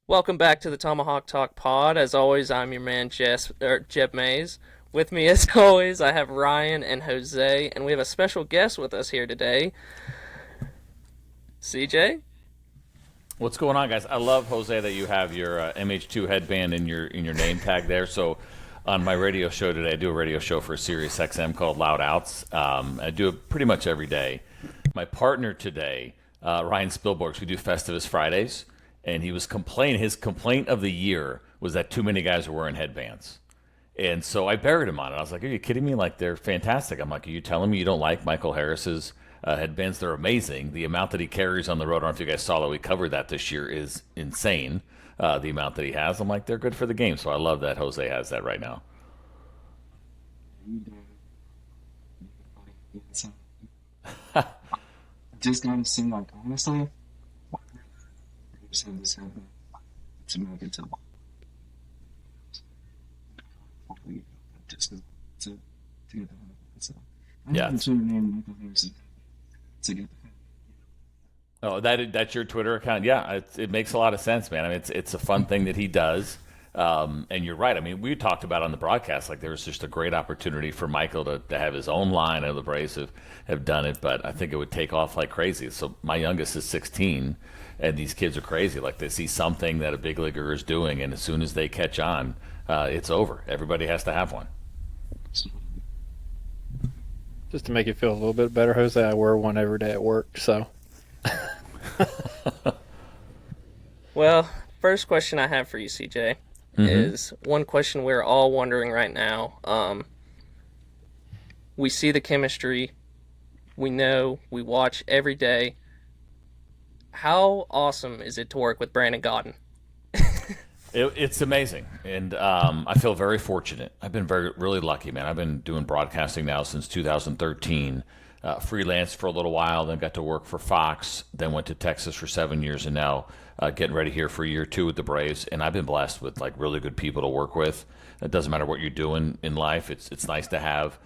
Welcome back to the Tomahawk Talk Pod. As always, I'm your man Jeb Mays. With me, as always, I have Ryan and Jose, and we have a special guest with us here today, CJ. What's going on, guys? I love Jose that you have your MH2 headband in your name tag there. So, on my radio show today, I do a radio show for Sirius XM called Loud Outs. I do it pretty much every day. My partner today, Ryan Spilborgs, we do Festivus Fridays, and he was complaining. His complaint of the year was that too many guys were wearing headbands. And so I buried him on it. I was like, "Are you kidding me? Like, they're fantastic." I'm like, "Are you telling me you don't like Michael Harris's headbands? They're amazing. The amount that he carries on the road, I don't know if you guys saw that we covered that this year, is insane. The amount that he has." I'm like, "They're good for the game." So I love that Jose has that right now. So just gotta say, like, honestly, I just have this happen to make it to just to get the happen. So I Yeah. have to name Michael Harrison to get the happen. Oh, that's your Twitter account? Yeah, it makes a lot of sense, man. I mean, it's a fun thing that he does. And you're right. I mean, we talked about on the broadcast, like there's just a great opportunity for Michael to have his own line. I know the Braves have done it, but I think it would take off like crazy. So my youngest is 16, and these kids are crazy. Like they see something that a big leaguer is doing, and as soon as they catch on, it's over. Everybody has to have one. So, Just to make you feel a little bit better, Jose, I wear one every day at work. So, Well, first question I have for you, CJ, is one question we're all wondering right now. We see the chemistry, we know, we watch every day. How awesome is it to work with Brandon Gaudin? It's amazing, and I feel very fortunate. I've been really lucky, man. I've been doing broadcasting now since 2013. Freelance for a little while, then got to work for Fox, then went to Texas for 7 years, and now getting ready here for year two with the Braves. And I've been blessed with like really good people to work with. It doesn't matter what you're doing in life. It's nice to have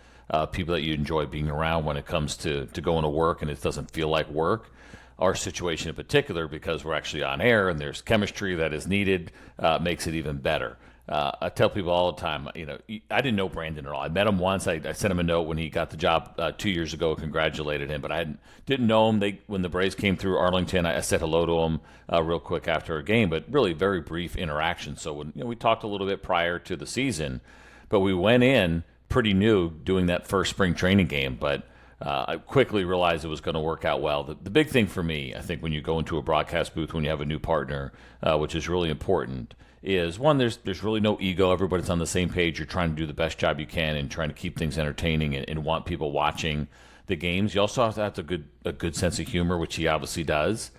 people that you enjoy being around when it comes to going to work, and it doesn't feel like work. Our situation in particular, because we're actually on air and there's chemistry that is needed, makes it even better. I tell people all the time, I didn't know Brandon at all. I met him once. I sent him a note when he got the job 2 years ago, congratulated him, but didn't know him. When the Braves came through Arlington, I said hello to him real quick after a game, but really very brief interaction. So when we talked a little bit prior to the season, but we went in pretty new doing that first spring training game, but I quickly realized it was going to work out well. The big thing for me, I think, when you go into a broadcast booth, when you have a new partner, which is really important, is one, there's really no ego. Everybody's on the same page. You're trying to do the best job you can and trying to keep things entertaining and want people watching the games. You also have to have a good sense of humor, which he obviously does,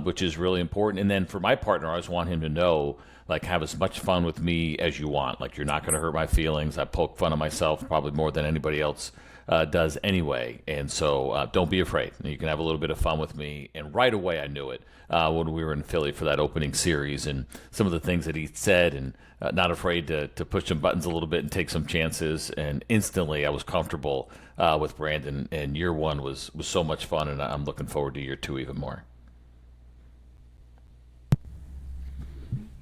which is really important. And then for my partner, I always want him to know, like, have as much fun with me as you want. Like, you're not going to hurt my feelings. I poke fun of myself probably more than anybody else does anyway. And so don't be afraid. You can have a little bit of fun with me. And right away, I knew it when we were in Philly for that opening series and some of the things that he said, and not afraid to push some buttons a little bit and take some chances. And instantly, I was comfortable with Brandon. And year one was so much fun. And I'm looking forward to year two even more.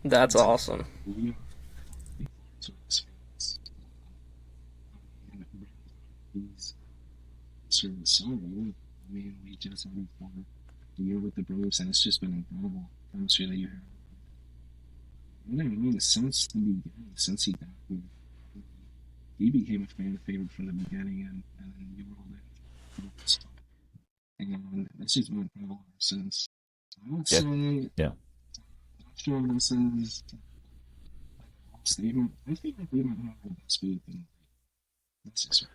That's it's like, awesome. we are sort of experience. And he's sort of so good. I mean, we just had a year with the Braves, and it's just been incredible chemistry that you have. You know what I mean? Since the beginning, since he got here, he became a fan favorite from the beginning, and then you rolled in. And it's just been incredible ever since. I would Yeah. say, not Yeah. sure if this is a statement. I think like we might have the best booth in this year.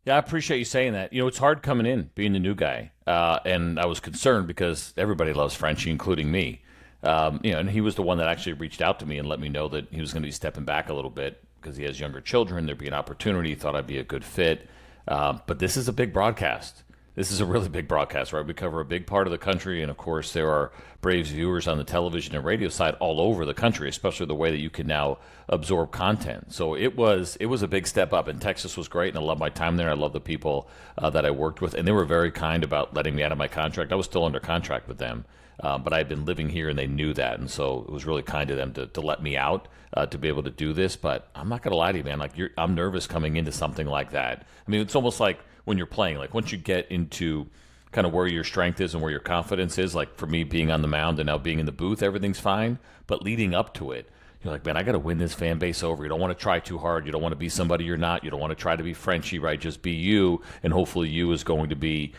Yeah, I appreciate you saying that. It's hard coming in, being the new guy. And I was concerned because everybody loves Frenchie, including me. And he was the one that actually reached out to me and let me know that he was going to be stepping back a little bit because he has younger children. There'd be an opportunity. He thought I'd be a good fit. But this is a big broadcast. this is a really big broadcast, right? We cover a big part of the country, and of course, there are Braves viewers on the television and radio side all over the country, especially the way that you can now absorb content. So it was a big step up, and Texas was great, and I love my time there. I love the people that I worked with, and they were very kind about letting me out of my contract. I was still under contract with them, but I had been living here, and they knew that, and so it was really kind of them to let me out to be able to do this. But I'm not going to lie to you, man. Like I'm nervous coming into something like that. I mean, it's almost like when you're playing, like once you get into kind of where your strength is and where your confidence is, like for me being on the mound and now being in the booth, everything's fine. But leading up to it, you're like, man, I got to win this fan base over. You don't want to try too hard. You don't want to be somebody you're not. You don't want to try to be Frenchy, right? Just be you, and hopefully you is going to be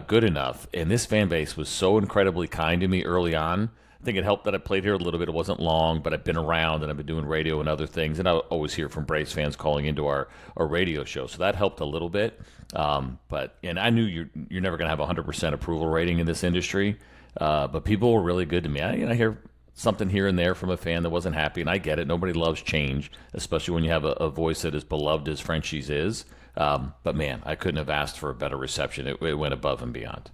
good enough. And this fan base was so incredibly kind to me early on. I think it helped that I played here a little bit. It wasn't long, but I've been around and I've been doing radio and other things. And I always hear from Braves fans calling into our radio show. So that helped a little bit. And I knew you're never going to have a 100% approval rating in this industry. But people were really good to me. I hear something here and there from a fan that wasn't happy, and I get it. Nobody loves change, especially when you have a voice that is beloved as Frenchie's is. But man, I couldn't have asked for a better reception. It went above and beyond.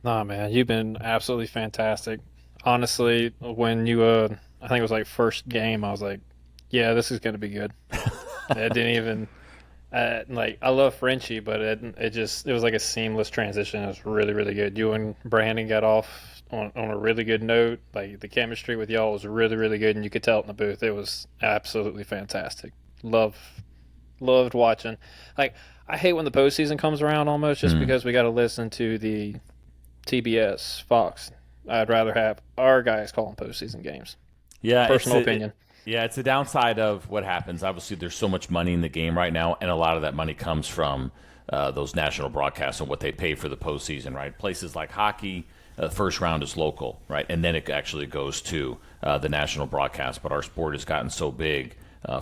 Nah, man, you've been absolutely fantastic. Honestly, when you, I think it was like first game, I was like, yeah, this is going to be good. It didn't even, like, I love Frenchie, but it was like a seamless transition. It was really, really good. You and Brandon got off on a really good note. Like, the chemistry with y'all was really, really good, and you could tell it in the booth. It was absolutely fantastic. Loved watching. Like, I hate when the postseason comes around almost just because we got to listen to the TBS, Fox. I'd rather have our guys calling postseason games. Yeah, Personal opinion. It's the downside of what happens. Obviously, there's so much money in the game right now, and a lot of that money comes from those national broadcasts and what they pay for the postseason, right? Places like hockey, the first round is local, right? And then it actually goes to the national broadcast. But our sport has gotten so big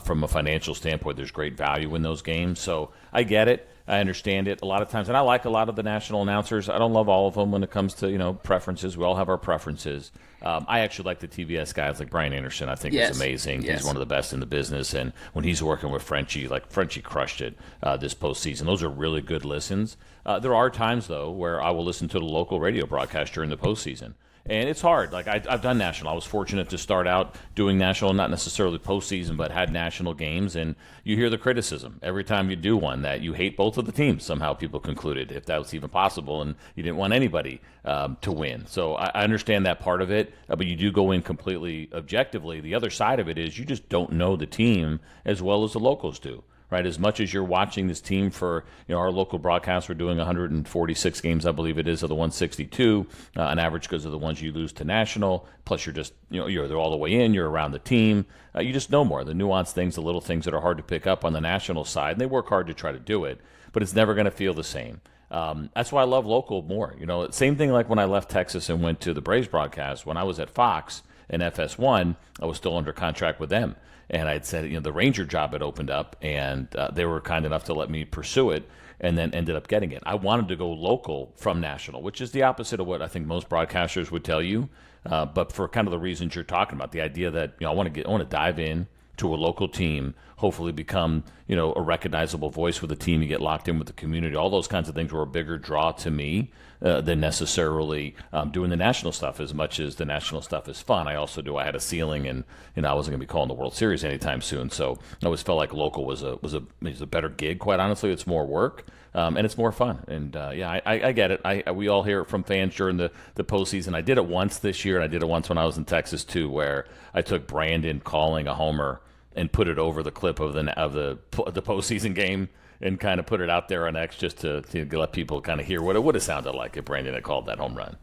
from a financial standpoint, there's great value in those games. So I get it. I understand it a lot of times, and I like a lot of the national announcers. I don't love all of them when it comes to preferences. We all have our preferences. I actually like the TBS guys like Brian Anderson. I think he's amazing. Yes. He's one of the best in the business, and when he's working with Frenchie, like Frenchie crushed it this postseason. Those are really good listens. There are times though where I will listen to the local radio broadcast during the postseason. And it's hard. Like I've done national. I was fortunate to start out doing national, not necessarily postseason, but had national games. And you hear the criticism every time you do one that you hate both of the teams. Somehow people concluded, if that was even possible, and you didn't want anybody to win. So I understand that part of it, but you do go in completely objectively. The other side of it is you just don't know the team as well as the locals do. Right, as much as you're watching this team for, our local broadcast, we're doing 146 games, I believe it is, of the 162 on average because of the ones you lose to national. Plus, you're just, they're all the way in. You're around the team. You just know more the nuanced things, the little things that are hard to pick up on the national side, and they work hard to try to do it, but it's never going to feel the same. That's why I love local more. Same thing like when I left Texas and went to the Braves broadcast. When I was at Fox and FS1, I was still under contract with them. And I'd said, the Ranger job had opened up, and they were kind enough to let me pursue it, and then ended up getting it. I wanted to go local from national, which is the opposite of what I think most broadcasters would tell you. But for kind of the reasons you're talking about, the idea that I want to dive in to a local team, hopefully become a recognizable voice with the team. You get locked in with the community. All those kinds of things were a bigger draw to me than necessarily doing the national stuff. As much as the national stuff is fun, I also I had a ceiling, and I wasn't going to be calling the World Series anytime soon. So I always felt like local was a better gig. Quite honestly, it's more work. And it's more fun. And, I get it. We all hear it from fans during the postseason. I did it once this year, and I did it once when I was in Texas, too, where I took Brandon calling a homer and put it over the clip of the postseason game and kind of put it out there on X just to let people kind of hear what it would have sounded like if Brandon had called that home run.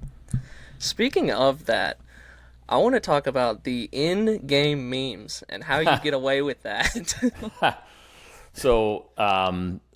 Speaking of that, I want to talk about the in-game memes and how you get away with that. So,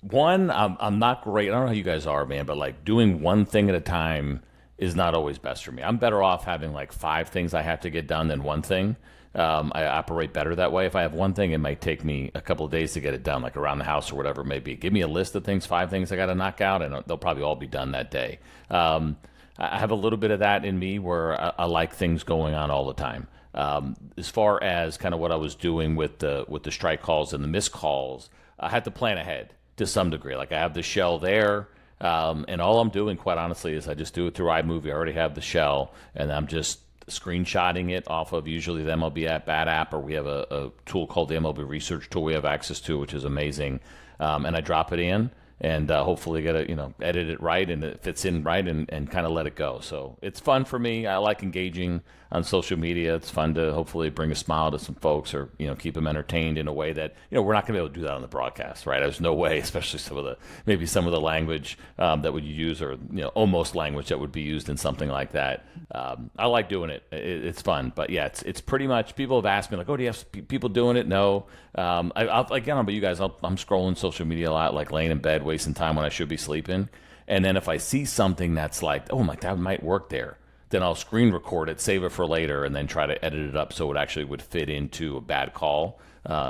one, I'm not great. I don't know how you guys are, man, but like doing one thing at a time is not always best for me. I'm better off having like 5 things I have to get done than one thing. I operate better that way. If I have one thing, it might take me a couple of days to get it done, like around the house or whatever it may be. Give me a list of things, 5 things I got to knock out, and they'll probably all be done that day. I have a little bit of that in me where I like things going on all the time. As far as kind of what I was doing with the strike calls and the missed calls, I had to plan ahead. to some degree. Like I have the shell there, and all I'm doing, quite honestly, is I just do it through iMovie. I already have the shell, and I'm just screenshotting it off of usually the MLB Bat app, or we have a tool called the MLB Research Tool we have access to, which is amazing. And I drop it in, and hopefully get it, edit it right, and it fits in right, and kind of let it go. So it's fun for me. I like engaging on social media. It's fun to hopefully bring a smile to some folks, or keep them entertained in a way that we're not going to be able to do that on the broadcast, right? There's no way, especially maybe some of the language that would use, or almost language that would be used in something like that. I like doing it. It's fun, but yeah, it's pretty much, people have asked me like, oh, do you have people doing it? No. I don't know about you guys. I'm scrolling social media a lot, like laying in bed, wasting time when I should be sleeping. And then if I see something that's like, oh my, that might work there, then I'll screen record it, save it for later, and then try to edit it up so it actually would fit into a bad call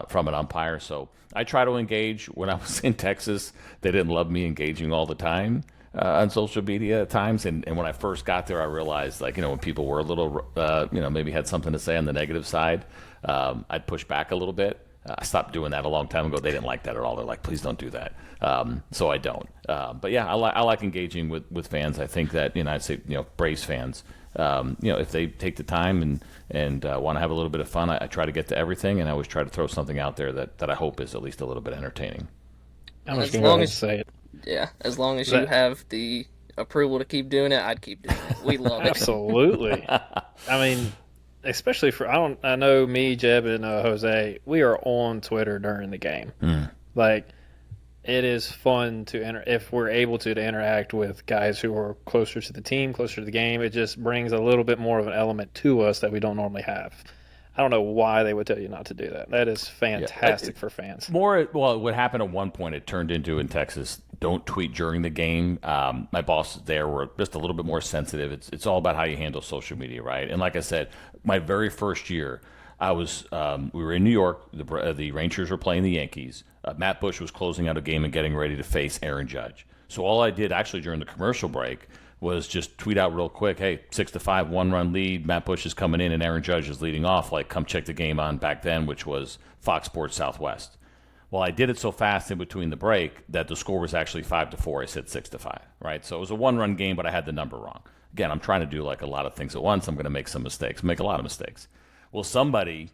from an umpire. So I try to engage. When I was in Texas, they didn't love me engaging all the time on social media at times. And when I first got there, I realized, like, when people were a little, maybe had something to say on the negative side, I'd push back a little bit. I stopped doing that a long time ago. They didn't like that at all. They're like, please don't do that. So I don't. But yeah, I like engaging with fans. I think that, I'd say, Braves fans, if they take the time and want to have a little bit of fun, I try to get to everything, and I always try to throw something out there that I hope is at least a little bit entertaining. I'm just going to say it. Yeah, as long as you have the approval to keep doing it, I'd keep doing it. We love it. Absolutely. I mean, especially I know me, Jeb, and Jose, we are on Twitter during the game. Like, it is fun if we're able to interact with guys who are closer to the team, closer to the game. It just brings a little bit more of an element to us that we don't normally have. I don't know why they would tell you not to do that. That is fantastic for fans. What happened at one point, it turned into in Texas, don't tweet during the game. My bosses there were just a little bit more sensitive. It's all about how you handle social media, right? And like I said, my very first year, we were in New York. The Rangers were playing the Yankees. Matt Bush was closing out a game and getting ready to face Aaron Judge. So all I did actually during the commercial break was just tweet out real quick, hey, 6-5, 1-run lead. Matt Bush is coming in and Aaron Judge is leading off. Like, come check the game on back then, which was Fox Sports Southwest. Well, I did it so fast in between the break that the score was actually 5-4. I said 6-5, right? So it was a 1-run game, but I had the number wrong. Again, I'm trying to do like a lot of things at once. I'm going to make some mistakes, make a lot of mistakes. Well, somebody,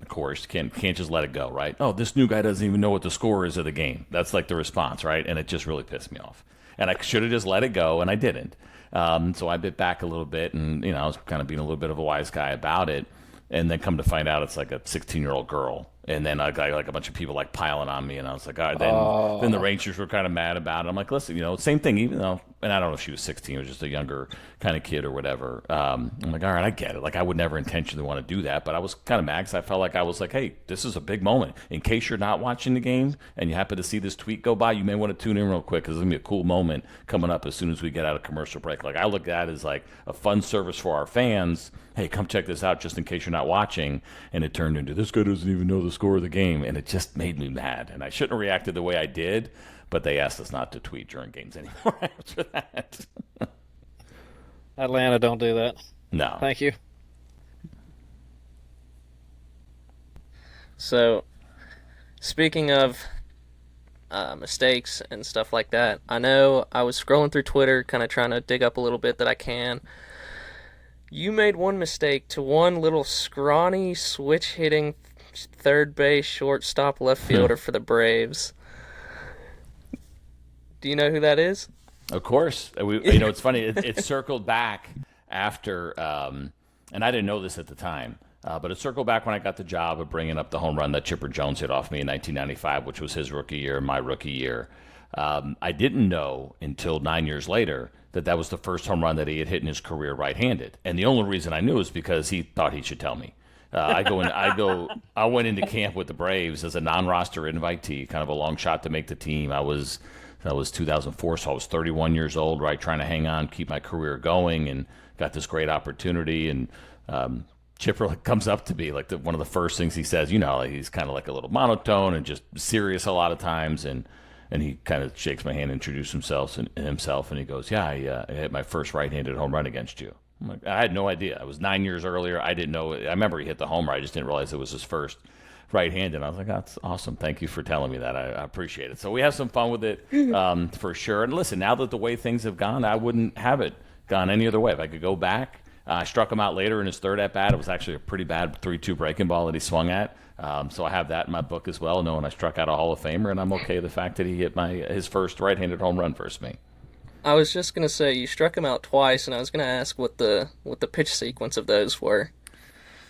of course, can't just let it go, right? Oh, this new guy doesn't even know what the score is of the game. That's like the response, right? And it just really pissed me off. And I should have just let it go, and I didn't. So I bit back a little bit, and I was kind of being a little bit of a wise guy about it. And then come to find out, it's like a 16-year-old girl. And then I got like a bunch of people like piling on me, and I was like, all right. Then the Rangers were kind of mad about it. I'm like, listen, same thing. Even though, and I don't know if she was 16 or just a younger kind of kid or whatever. I'm like, all right, I get it. Like, I would never intentionally want to do that, but I was kind of mad because I felt like I was like, hey, this is a big moment. In case you're not watching the game and you happen to see this tweet go by, you may want to tune in real quick because it's gonna be a cool moment coming up as soon as we get out of commercial break. Like, I look at it as like a fun service for our fans. Hey, come check this out just in case you're not watching. And it turned into, this guy doesn't even know the score of the game. And it just made me mad. And I shouldn't have reacted the way I did, but they asked us not to tweet during games anymore after that. Atlanta, don't do that. No. Thank you. So, speaking of mistakes and stuff like that, I know I was scrolling through Twitter, kind of trying to dig up a little bit that I can. You made one mistake to one little scrawny, switch-hitting third base, shortstop, left fielder for the Braves. Do you know who that is? Of course. It's funny. It circled back after, and I didn't know this at the time, but it circled back when I got the job of bringing up the home run that Chipper Jones hit off me in 1995, which was his rookie year, my rookie year. I didn't know until 9 years later that was the first home run that he had hit in his career right-handed. And the only reason I knew is because he thought he should tell me. I went into camp with the Braves as a non-roster invitee, kind of a long shot to make the team. That was 2004, so I was 31 years old, right, trying to hang on, keep my career going, and got this great opportunity. And Chipper comes up to me, like one of the first things he says, he's kind of like a little monotone and just serious a lot of times, and he kind of shakes my hand, introduces himself, and he goes, yeah, I hit my first right-handed home run against you. I'm like, I had no idea. I was 9 years earlier. I didn't know. I remember he hit the homer. I just didn't realize it was his first. right-handed. I was like, that's awesome. Thank you for telling me that. I appreciate it. So we have some fun with it for sure. And listen, now that the way things have gone, I wouldn't have it gone any other way. If I could go back, I struck him out later in his third at bat. It was actually a pretty bad 3-2 breaking ball that he swung at. So I have that in my book as well, knowing I struck out a Hall of Famer, and I'm okay with the fact that he hit his first right-handed home run versus me. I was just gonna say you struck him out twice, and I was gonna ask what the pitch sequence of those were.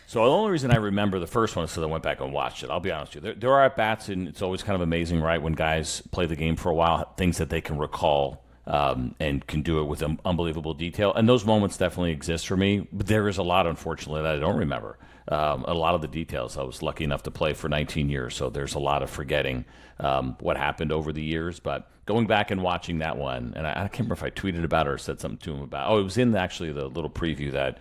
So the only reason I remember the first one is because I went back and watched it. I'll be honest with you. There are at-bats, and it's always kind of amazing, right, when guys play the game for a while, things that they can recall and can do it with unbelievable detail. And those moments definitely exist for me. But there is a lot, unfortunately, that I don't remember. A lot of the details. I was lucky enough to play for 19 years, so there's a lot of forgetting what happened over the years. But going back and watching that one, and I can't remember if I tweeted about it or said something to him about. Oh, it was in actually the little preview that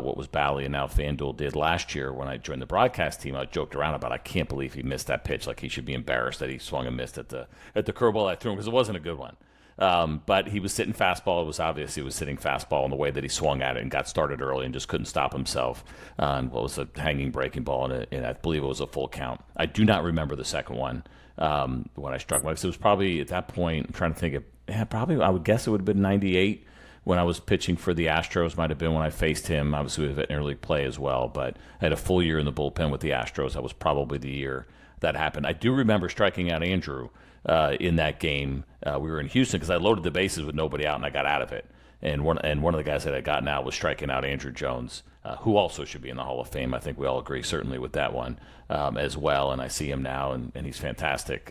what was Bally and now FanDuel did last year when I joined the broadcast team. I joked around about I can't believe he missed that pitch. Like he should be embarrassed that he swung and missed at the curveball I threw him because it wasn't a good one. But he was sitting fastball. It was obvious he was sitting fastball in the way that he swung at it and got started early and just couldn't stop himself. And what was a hanging breaking ball, and I believe it was a full count. I do not remember the second one when I struck him. It was probably at that point, I'm trying to think of, probably I would guess it would have been 98 when I was pitching for the Astros. Might have been when I faced him. Obviously, we had interleague play as well, but I had a full year in the bullpen with the Astros. That was probably the year that happened. I do remember striking out Andrew in that game. We were in Houston because I loaded the bases with nobody out and I got out of it. And one of the guys that I gotten out was striking out Andrew Jones, who also should be in the Hall of Fame. I think we all agree certainly with that one as well. And I see him now, and he's fantastic.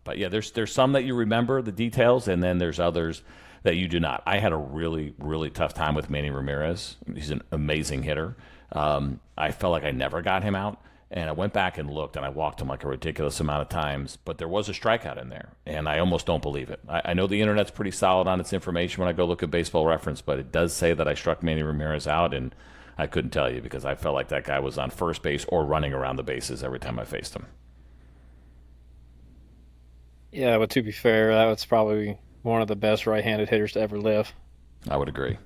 But yeah, there's some that you remember the details, and then there's others that you do not. I had a really, really tough time with Manny Ramirez. He's an amazing hitter. I felt like I never got him out. And I went back and looked, and I walked him like a ridiculous amount of times. But there was a strikeout in there, and I almost don't believe it. I know the Internet's pretty solid on its information when I go look at Baseball Reference, but it does say that I struck Manny Ramirez out, and I couldn't tell you because I felt like that guy was on first base or running around the bases every time I faced him. Yeah, but to be fair, that was probably one of the best right-handed hitters to ever live. I would agree.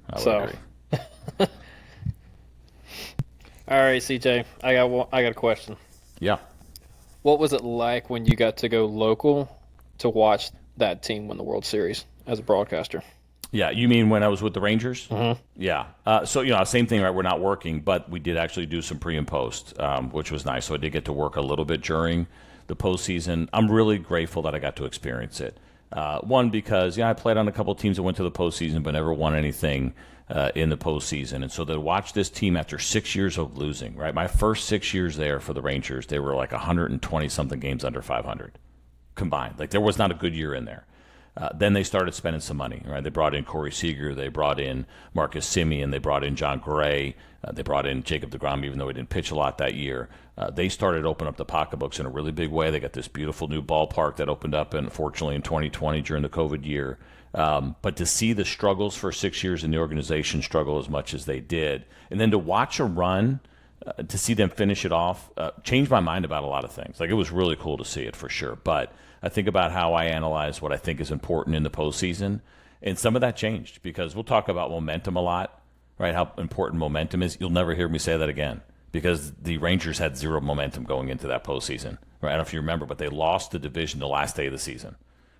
All right, CJ, I got a question. Yeah. What was it like when you got to go local to watch that team win the World Series as a broadcaster? Yeah, you mean when I was with the Rangers? Mm-hmm. Yeah. So, same thing, right? We're not working, but we did actually do some pre and post, which was nice. So I did get to work a little bit during the postseason. I'm really grateful that I got to experience it. One, because, I played on a couple teams that went to the postseason but never won anything in the postseason. And so to watch this team after 6 years of losing, right? My first 6 years there for the Rangers, they were like 120-something games under 500 combined. Like there was not a good year in there. Then they started spending some money, right? They brought in Corey Seager, they brought in Marcus Semien, they brought in John Gray, they brought in Jacob deGrom, even though he didn't pitch a lot that year. They started opening up the pocketbooks in a really big way. They got this beautiful new ballpark that opened up, unfortunately, in 2020 during the COVID year. But to see the struggles for 6 years in the organization struggle as much as they did, and then to watch a run, to see them finish it off, changed my mind about a lot of things. Like it was really cool to see it for sure. But I think about how I analyze what I think is important in the postseason, and some of that changed because we'll talk about momentum a lot, right? How important momentum is. You'll never hear me say that again because the Rangers had zero momentum going into that postseason, right? I don't know if you remember, but they lost the division the last day of the season.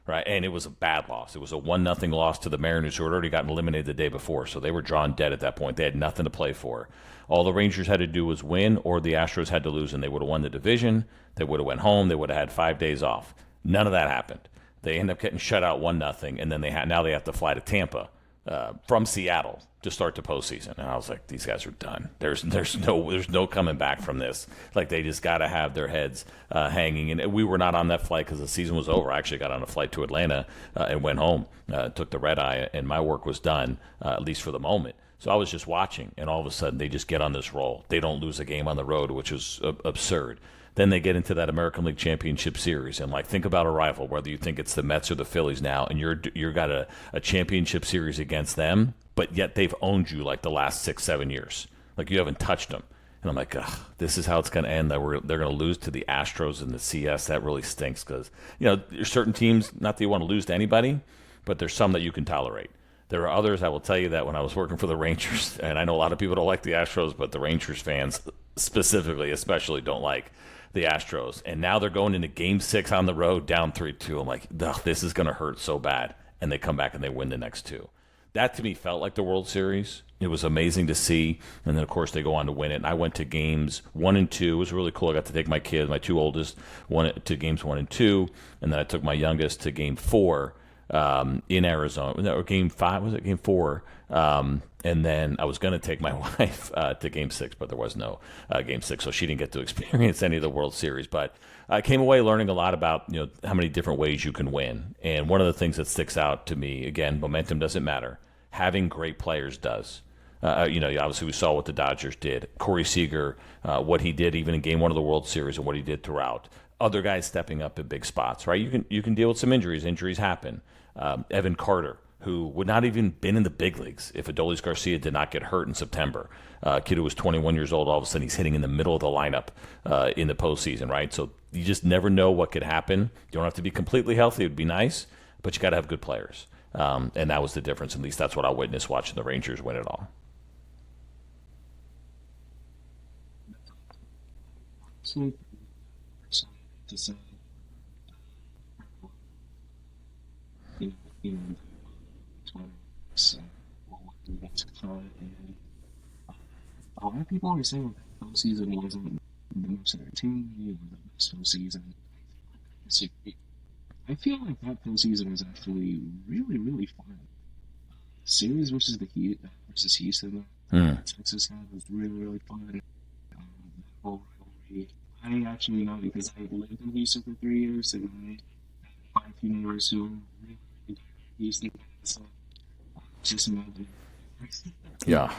Right, and it was a bad loss. It was a 1-0 loss to the Mariners, who had already gotten eliminated the day before, so they were drawn dead at that point. They had nothing to play for. All the Rangers had to do was win, or the Astros had to lose, and they would have won the division. They would have went home. They would have had 5 days off. None of that happened. They end up getting shut out 1-0, and then now they have to fly to Tampa from Seattle to start the postseason. And I was like, these guys are done. There's no coming back from this. Like they just got to have their heads hanging. And we were not on that flight because the season was over. I actually got on a flight to Atlanta and went home, took the red eye, and my work was done, at least for the moment. So I was just watching, and all of a sudden they just get on this roll. They don't lose a game on the road, which was absurd. Then they get into that American League Championship Series, and think about a rival, whether you think it's the Mets or the Phillies now, and you're got a championship series against them, but yet they've owned you like the last 6-7 years. Like you haven't touched them. And I'm like, ugh, this is how it's going to end. They're going to lose to the Astros in the CS. That really stinks because there's certain teams, not that you want to lose to anybody, but there's some that you can tolerate. There are others, I will tell you that when I was working for the Rangers, and I know a lot of people don't like the Astros, but the Rangers fans specifically, especially, don't like the Astros, and now they're going into Game 6 on the road, down 3-2. I'm like, ugh, this is going to hurt so bad. And they come back and they win the next two. That to me felt like the World Series. It was amazing to see. And then, of course, they go on to win it. And I went to games 1 and 2. It was really cool. I got to take my kids, my two oldest, to games 1 and 2. And then I took my youngest to game 4 in Arizona. Or game 5, was it game 4? And then I was going to take my wife to game 6, but there was no game 6. So she didn't get to experience any of the World Series. But I came away learning a lot about how many different ways you can win. And one of the things that sticks out to me, again, momentum doesn't matter. Having great players does. Obviously we saw what the Dodgers did. Corey Seager, what he did even in Game 1 of the World Series and what he did throughout. Other guys stepping up in big spots, right? You can deal with some injuries. Injuries happen. Evan Carter, who would not even been in the big leagues if Adolis Garcia did not get hurt in September. Kid who was 21 years old, all of a sudden he's hitting in the middle of the lineup in the postseason, right? So you just never know what could happen. You don't have to be completely healthy. It would be nice, but you got to have good players. And that was the difference. At least that's what I witnessed watching the Rangers win it all. So, to say, you know, 20 so what to cut, and a lot of people are saying that postseason wasn't the most entertaining or the best postseason. I feel like that postseason was actually really, really fun. Series versus the Heat versus Houston, Texas had was really, really fun. That whole rivalry. I actually know because I lived in Houston for 3 years, and I had quite a few neighbors who were really, really Houston fans. So just imagine. Yeah.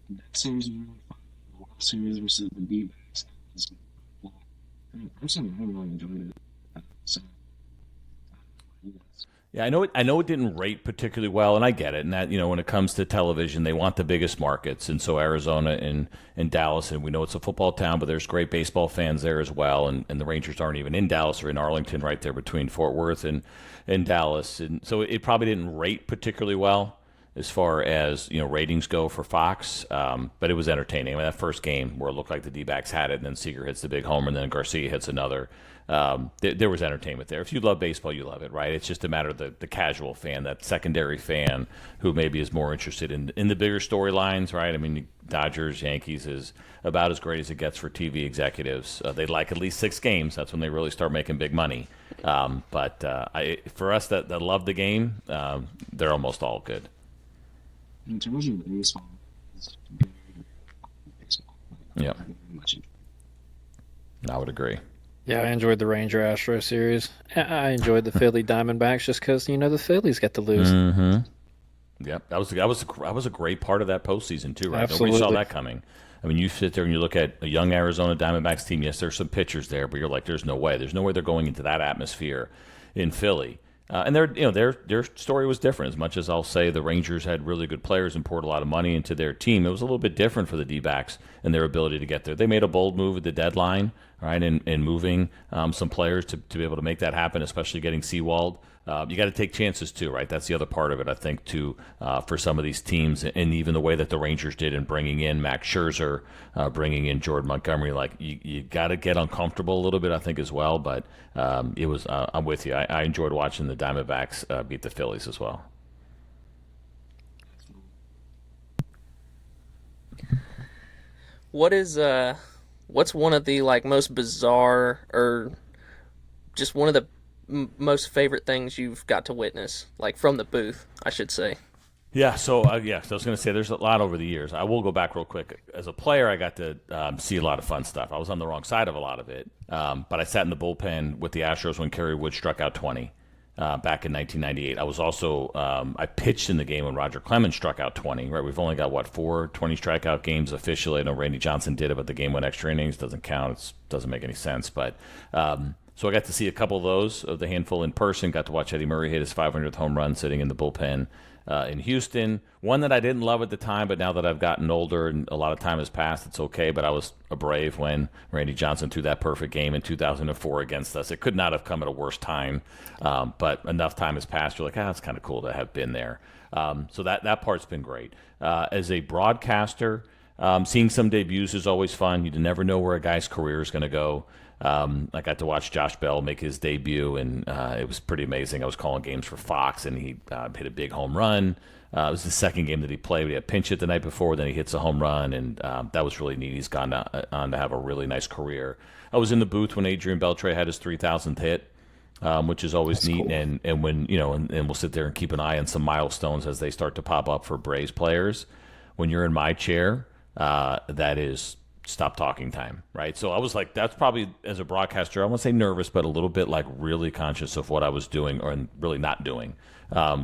That series was really fun. The World Series versus the D-backs was cool. And personally, I really enjoyed it. So, yes. Yeah, I know it didn't rate particularly well, and I get it. And that, when it comes to television, they want the biggest markets, and so Arizona and Dallas, and we know it's a football town, but there's great baseball fans there as well. And the Rangers aren't even in Dallas or in Arlington, right there between Fort Worth and Dallas, and so it probably didn't rate particularly well as far as ratings go for Fox, but it was entertaining. I mean, that first game where it looked like the D-backs had it, and then Seager hits the big homer, and then Garcia hits another. There was entertainment there. If you love baseball, you love it, right? It's just a matter of the casual fan, that secondary fan who maybe is more interested in the bigger storylines, right? I mean, Dodgers, Yankees is about as great as it gets for TV executives. They'd like at least 6 games. That's when they really start making big money. But for us that love the game, they're almost all good. In terms of baseball, it's very, very baseball. Yeah. Very much I would agree. Yeah, I enjoyed the Ranger Astro series. I enjoyed the Philly Diamondbacks just because the Phillies get to lose. Mm-hmm. Yep, that was a great part of that postseason too, right? Absolutely. Nobody saw that coming. I mean, you sit there and you look at a young Arizona Diamondbacks team. Yes, there's some pitchers there, but you're like, there's no way they're going into that atmosphere in Philly. And their story was different. As much as I'll say the Rangers had really good players and poured a lot of money into their team, it was a little bit different for the D-backs and their ability to get there. They made a bold move at the deadline, right, in moving some players to be able to make that happen, especially getting Seawald. You got to take chances too, right? That's the other part of it, I think, too, for some of these teams, and even the way that the Rangers did in bringing in Max Scherzer, bringing in Jordan Montgomery. Like you got to get uncomfortable a little bit, I think, as well. But it was. I'm with you. I enjoyed watching the Diamondbacks beat the Phillies as well. What's one of the most bizarre or just one of the most favorite things you've got to witness, from the booth, I should say? Yeah, so I was going to say there's a lot over the years. I will go back real quick. As a player, I got to see a lot of fun stuff. I was on the wrong side of a lot of it, but I sat in the bullpen with the Astros when Kerry Wood struck out 20 back in 1998. I was also I pitched in the game when Roger Clemens struck out 20. Right, we've only got 4 20 strikeout games officially. I know Randy Johnson did it, but the game went extra innings. Doesn't count. It doesn't make any sense, but. So I got to see a couple of those, of the handful in person. Got to watch Eddie Murray hit his 500th home run sitting in the bullpen in Houston. One that I didn't love at the time, but now that I've gotten older and a lot of time has passed, it's okay. But I was a Brave when Randy Johnson threw that perfect game in 2004 against us. It could not have come at a worse time, but enough time has passed. You're like, it's kind of cool to have been there. So that part's been great. As a broadcaster, Seeing some debuts is always fun. You never know where a guy's career is going to go. I got to watch Josh Bell make his debut, and it was pretty amazing. I was calling games for Fox, and he hit a big home run. It was the second game that he played. We had a pinch hit the night before, then he hits a home run, and that was really neat. He's gone on to have a really nice career. I was in the booth when Adrian Beltre had his 3,000th hit, which is always neat. Cool. And when and we'll sit there and keep an eye on some milestones as they start to pop up for Braves players. When you're in my chair, that is stop talking time, right? So I was like, that's probably, as a broadcaster, I won't say nervous, but a little bit like really conscious of what I was doing or really not doing,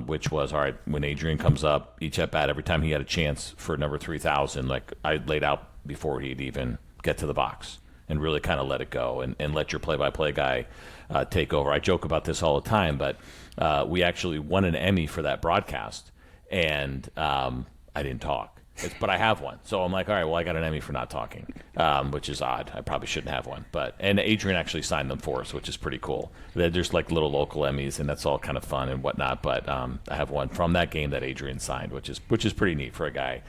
which was, all right, when Adrian comes up, each at bat, every time he had a chance for number 3,000, like I laid out before he'd even get to the box and really kind of let it go and let your play-by-play guy take over. I joke about this all the time, but we actually won an Emmy for that broadcast, and I didn't talk. But I have one. So I'm like, all right, well, I got an Emmy for not talking, which is odd. I probably shouldn't have one. And Adrian actually signed them for us, which is pretty cool. There's like little local Emmys, and that's all kind of fun and whatnot. But I have one from that game that Adrian signed, which is pretty neat for a guy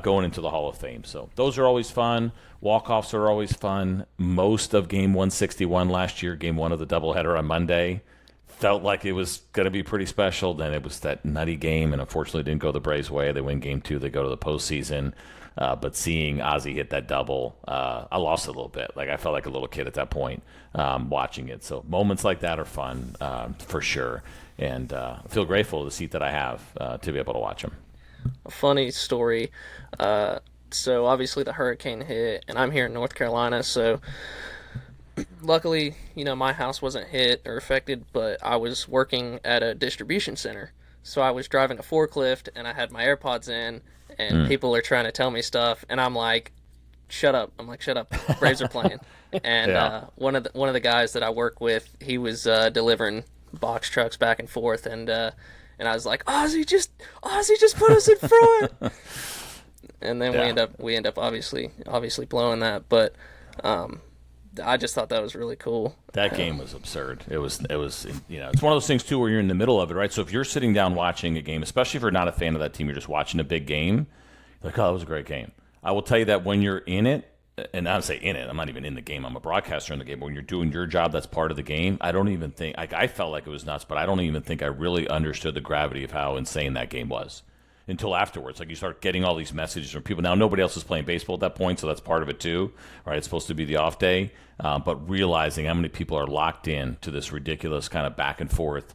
going into the Hall of Fame. So those are always fun. Walk-offs are always fun. Most of Game 161 last year, Game 1 of the doubleheader on Monday, felt like it was going to be pretty special. Then it was that nutty game, and unfortunately it didn't go the Braves' way. They win Game 2. They go to the postseason. But seeing Ozzie hit that double, I lost a little bit. Like I felt like a little kid at that point watching it. So moments like that are fun for sure. And I feel grateful for the seat that I have to be able to watch them. A funny story. So obviously the hurricane hit, and I'm here in North Carolina, so luckily, my house wasn't hit or affected, but I was working at a distribution center. So I was driving a forklift, and I had my AirPods in, and people are trying to tell me stuff, and I'm like, shut up. I'm like, shut up. Braves are playing. And one of the guys that I work with, he was delivering box trucks back and forth, and I was like, Ozzie just put us in front. And then we end up obviously blowing that, but I just thought that was really cool. That game was absurd. It was it's one of those things too where you're in the middle of it, right? So if you're sitting down watching a game, especially if you're not a fan of that team, you're just watching a big game, you're like, oh, that was a great game. I will tell you that when you're in it, and I would say in it, I'm not even in the game, I'm a broadcaster in the game, but when you're doing your job that's part of the game, I don't even think, I felt like it was nuts, but I don't even think I really understood the gravity of how insane that game was until afterwards. Like you start getting all these messages from people. Now nobody else is playing baseball at that point, so that's part of it too, right? It's supposed to be the off day, but realizing how many people are locked in to this ridiculous kind of back and forth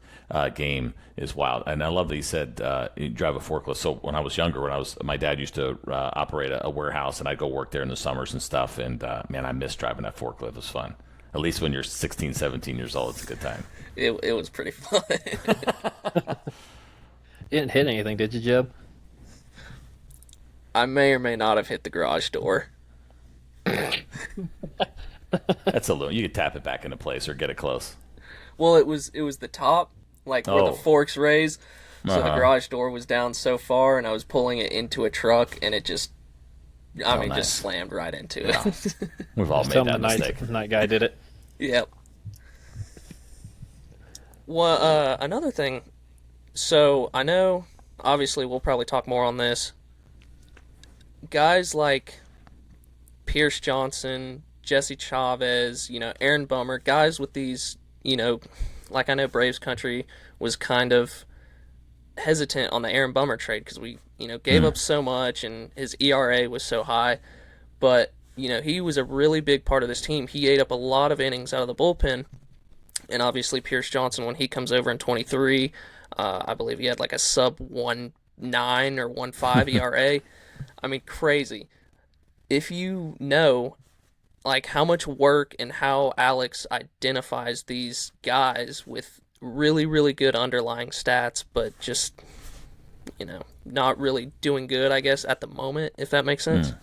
game is wild. And I love that he said you drive a forklift. So when I was younger, my dad used to operate a warehouse, and I'd go work there in the summers and stuff. And man, I miss driving that forklift. It was fun. At least when you're 16, 17 years old, it's a good time. It was pretty fun. You didn't hit anything, did you, Jeb? I may or may not have hit the garage door. That's a little. You could tap it back into place or get it close. Well, it was the top, like where the forks raise. So the garage door was down so far, and I was pulling it into a truck, and it just, just slammed right into it. Yeah. We've all made that mistake. The night guy did it. Yep. Well, another thing. So I know, obviously, we'll probably talk more on this. Guys like Pierce Johnson, Jesse Chavez, Aaron Bummer, guys with these, like I know Braves country was kind of hesitant on the Aaron Bummer trade because we, gave up so much and his ERA was so high. But, he was a really big part of this team. He ate up a lot of innings out of the bullpen. And obviously Pierce Johnson, when he comes over in 23, I believe he had like a sub 1.9 or 1.5 ERA. I mean, crazy. If you know, like, how much work and how Alex identifies these guys with really, really good underlying stats, but just, not really doing good, I guess, at the moment, if that makes sense.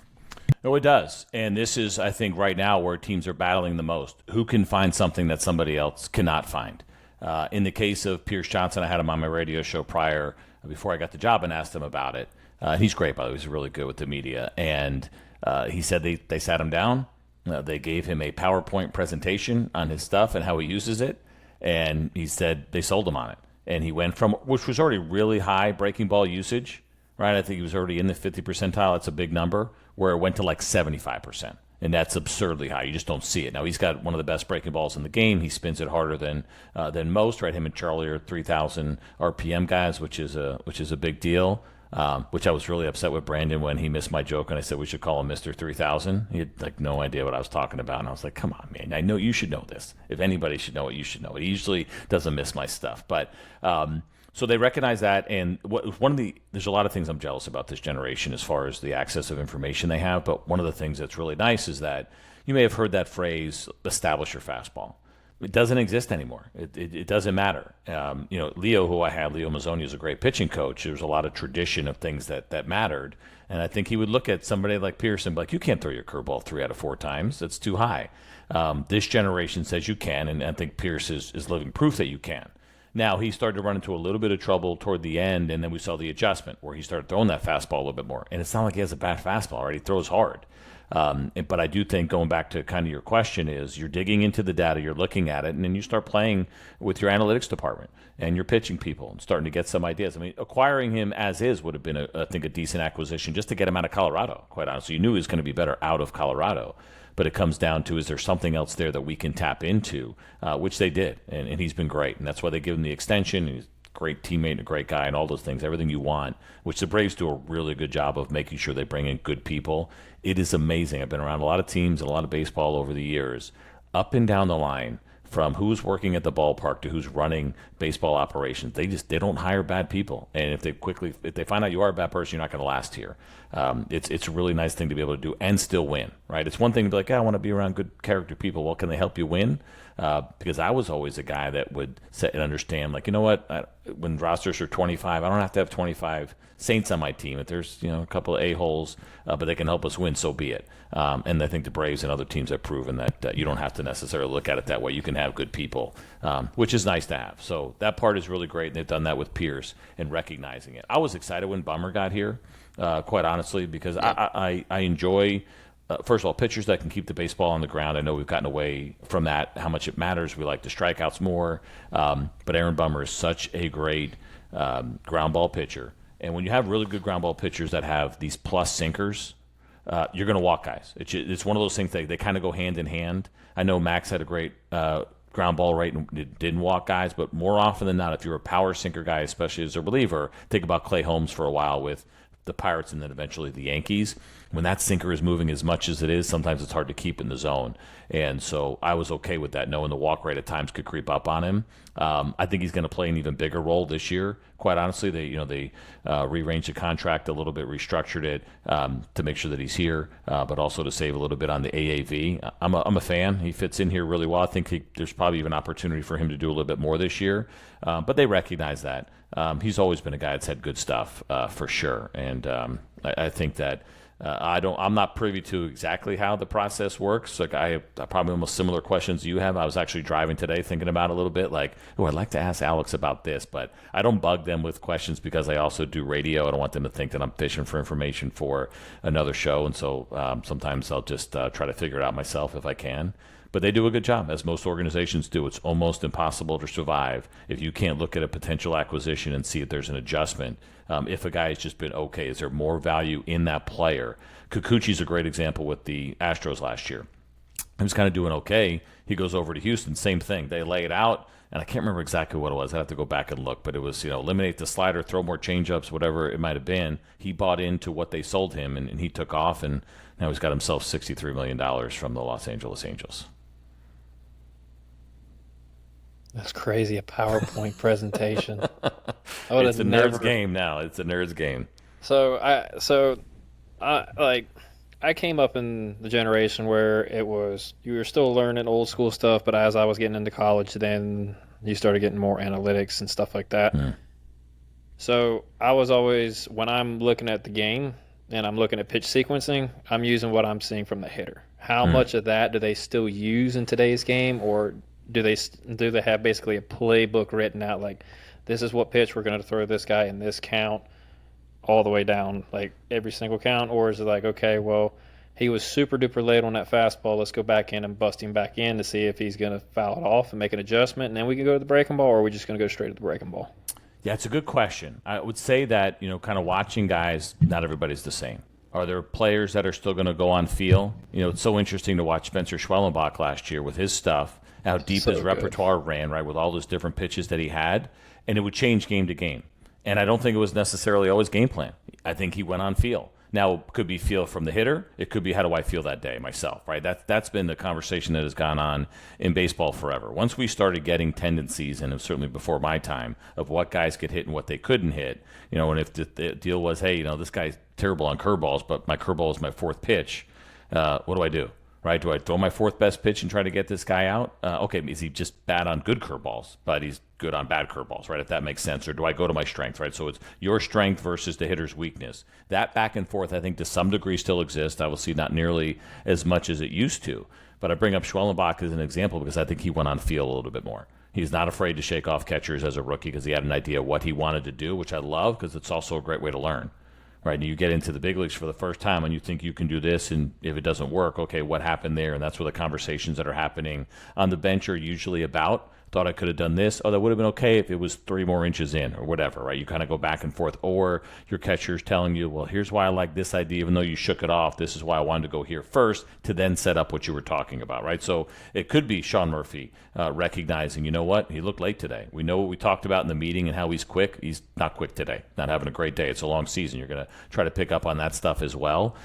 No, it does. And this is, I think, right now where teams are battling the most. Who can find something that somebody else cannot find? In the case of Pierce Johnson, I had him on my radio show before I got the job and asked him about it. He's great, by the way. He's really good with the media. And he said they sat him down. They gave him a PowerPoint presentation on his stuff and how he uses it. And he said they sold him on it. And he went from, which was already really high breaking ball usage, right? I think he was already in the 50 percentile. That's a big number, where it went to like 75%. And that's absurdly high. You just don't see it. Now, he's got one of the best breaking balls in the game. He spins it harder than most, right? Him and Charlie are 3,000 RPM guys, which is a big deal. Which I was really upset with Brandon when he missed my joke and I said we should call him Mr. 3000. He had like no idea what I was talking about, and I was like, "Come on, man! I know you should know this. If anybody should know it, you should know it." He usually doesn't miss my stuff, but so they recognize that. And there's a lot of things I'm jealous about this generation as far as the access of information they have. But one of the things that's really nice is that you may have heard that phrase, "Establish your fastball." It doesn't exist anymore. It doesn't matter. Leo, who I had, Leo Mazzoni, is a great pitching coach. There's a lot of tradition of things that mattered. And I think he would look at somebody like Pearson, like, you can't throw your curveball 3 out of 4 times. That's too high. This generation says you can, and I think Pierce is living proof that you can. Now, he started to run into a little bit of trouble toward the end, and then we saw the adjustment where he started throwing that fastball a little bit more. And it's not like he has a bad fastball, right? He throws hard. But I do think, going back to kind of your question, is you're digging into the data, you're looking at it, and then you start playing with your analytics department and your pitching people and starting to get some ideas. I mean, acquiring him as is would have been, I think, a decent acquisition just to get him out of Colorado, quite honestly. You knew he was going to be better out of Colorado. But it comes down to, is there something else there that we can tap into, which they did, and he's been great. And that's why they give him the extension. He's a great teammate and a great guy and all those things, everything you want, which the Braves do a really good job of making sure they bring in good people. It is amazing. I've been around a lot of teams and a lot of baseball over the years, up and down the line, from who's working at the ballpark to who's running baseball operations. They don't hire bad people. And if they find out you are a bad person, you're not going to last here. It's a really nice thing to be able to do and still win, right? It's one thing to be like, I want to be around good character people. Well, can they help you win? Because I was always a guy that would sit and understand, like, you know what, when rosters are 25, I don't have to have 25 Saints on my team. If there's a couple of a-holes, but they can help us win, so be it. And I think the Braves and other teams have proven that you don't have to necessarily look at it that way. You can have good people, which is nice to have. So that part is really great, and they've done that with Pierce and recognizing it. I was excited when Bummer got here, quite honestly, because I enjoy – first of all, pitchers that can keep the baseball on the ground. I know we've gotten away from that, how much it matters. We like the strikeouts more. But Aaron Bummer is such a great ground ball pitcher. And when you have really good ground ball pitchers that have these plus sinkers, you're going to walk guys. It's one of those things that they kind of go hand in hand. I know Max had a great ground ball rate and didn't walk guys, but more often than not, if you're a power sinker guy, especially as a reliever, think about Clay Holmes for a while with the Pirates and then eventually the Yankees. When that sinker is moving as much as it is, sometimes it's hard to keep in the zone. And so I was okay with that, knowing the walk rate at times could creep up on him. I think he's going to play an even bigger role this year. Quite honestly, they rearranged the contract a little bit, restructured it to make sure that he's here, but also to save a little bit on the AAV. I'm a fan. He fits in here really well. I think there's probably even opportunity for him to do a little bit more this year, but they recognize that. He's always been a guy that's had good stuff for sure, and I think that I'm not privy to exactly how the process works. Like I probably almost similar questions you have. I was actually driving today thinking about it a little bit, like, I'd like to ask Alex about this, but I don't bug them with questions because I also do radio. I don't want them to think that I'm fishing for information for another show, and so sometimes I'll just try to figure it out myself if I can. But they do a good job, as most organizations do. It's almost impossible to survive if you can't look at a potential acquisition and see if there's an adjustment. If a guy has just been okay, is there more value in that player? Kikuchi's a great example with the Astros last year. He was kind of doing okay. He goes over to Houston, same thing. They lay it out, and I can't remember exactly what it was. I'd have to go back and look, but it was, eliminate the slider, throw more changeups, whatever it might have been. He bought into what they sold him, and he took off, and now he's got himself $63 million from the Los Angeles Angels. That's crazy, a PowerPoint presentation. It's a nerd's game now. It's a nerd's game. So I came up in the generation where it was, you were still learning old school stuff, but as I was getting into college, then you started getting more analytics and stuff like that. So I was always, when I'm looking at the game and I'm looking at pitch sequencing, I'm using what I'm seeing from the hitter. How much of that do they still use in today's game, or do they have basically a playbook written out, like, this is what pitch we're going to throw this guy in this count all the way down, like every single count? Or is it like, okay, well, he was super duper late on that fastball, let's go back in and bust him back in to see if he's going to foul it off and make an adjustment, and then we can go to the breaking ball, or are we just going to go straight to the breaking ball? Yeah, it's a good question. I would say that, kind of watching guys, not everybody's the same. Are there players that are still going to go on feel? It's so interesting to watch Spencer Schwellenbach last year with his stuff, how deep So his good. repertoire ran, right, with all those different pitches that he had, and it would change game to game. And I don't think it was necessarily always game plan. I think he went on feel. Now, it could be feel from the hitter. It could be how do I feel that day myself, right? That's been the conversation that has gone on in baseball forever. Once we started getting tendencies, and it was certainly before my time, of what guys could hit and what they couldn't hit, and if the deal was, hey, this guy's terrible on curveballs, but my curveball is my fourth pitch, what do I do? Right? Do I throw my fourth best pitch and try to get this guy out? Okay, is he just bad on good curveballs, but he's good on bad curveballs, right? If that makes sense. Or do I go to my strength, right? So it's your strength versus the hitter's weakness. That back and forth, I think, to some degree still exists. I will see not nearly as much as it used to. But I bring up Schwellenbach as an example because I think he went on field a little bit more. He's not afraid to shake off catchers as a rookie because he had an idea what he wanted to do, which I love because it's also a great way to learn. Right, and you get into the big leagues for the first time and you think you can do this, and if it doesn't work, okay, what happened there? And that's where the conversations that are happening on the bench are usually about. Thought I could have done this. Oh, that would have been okay if it was 3 more inches in or whatever, right? You kind of go back and forth. Or your catcher's telling you, well, here's why I like this idea, even though you shook it off. This is why I wanted to go here first to then set up what you were talking about, right? So it could be Sean Murphy recognizing, you know what? He looked late today. We know what we talked about in the meeting and how he's quick. He's not quick today. Not having a great day. It's a long season. You're going to try to pick up on that stuff as well.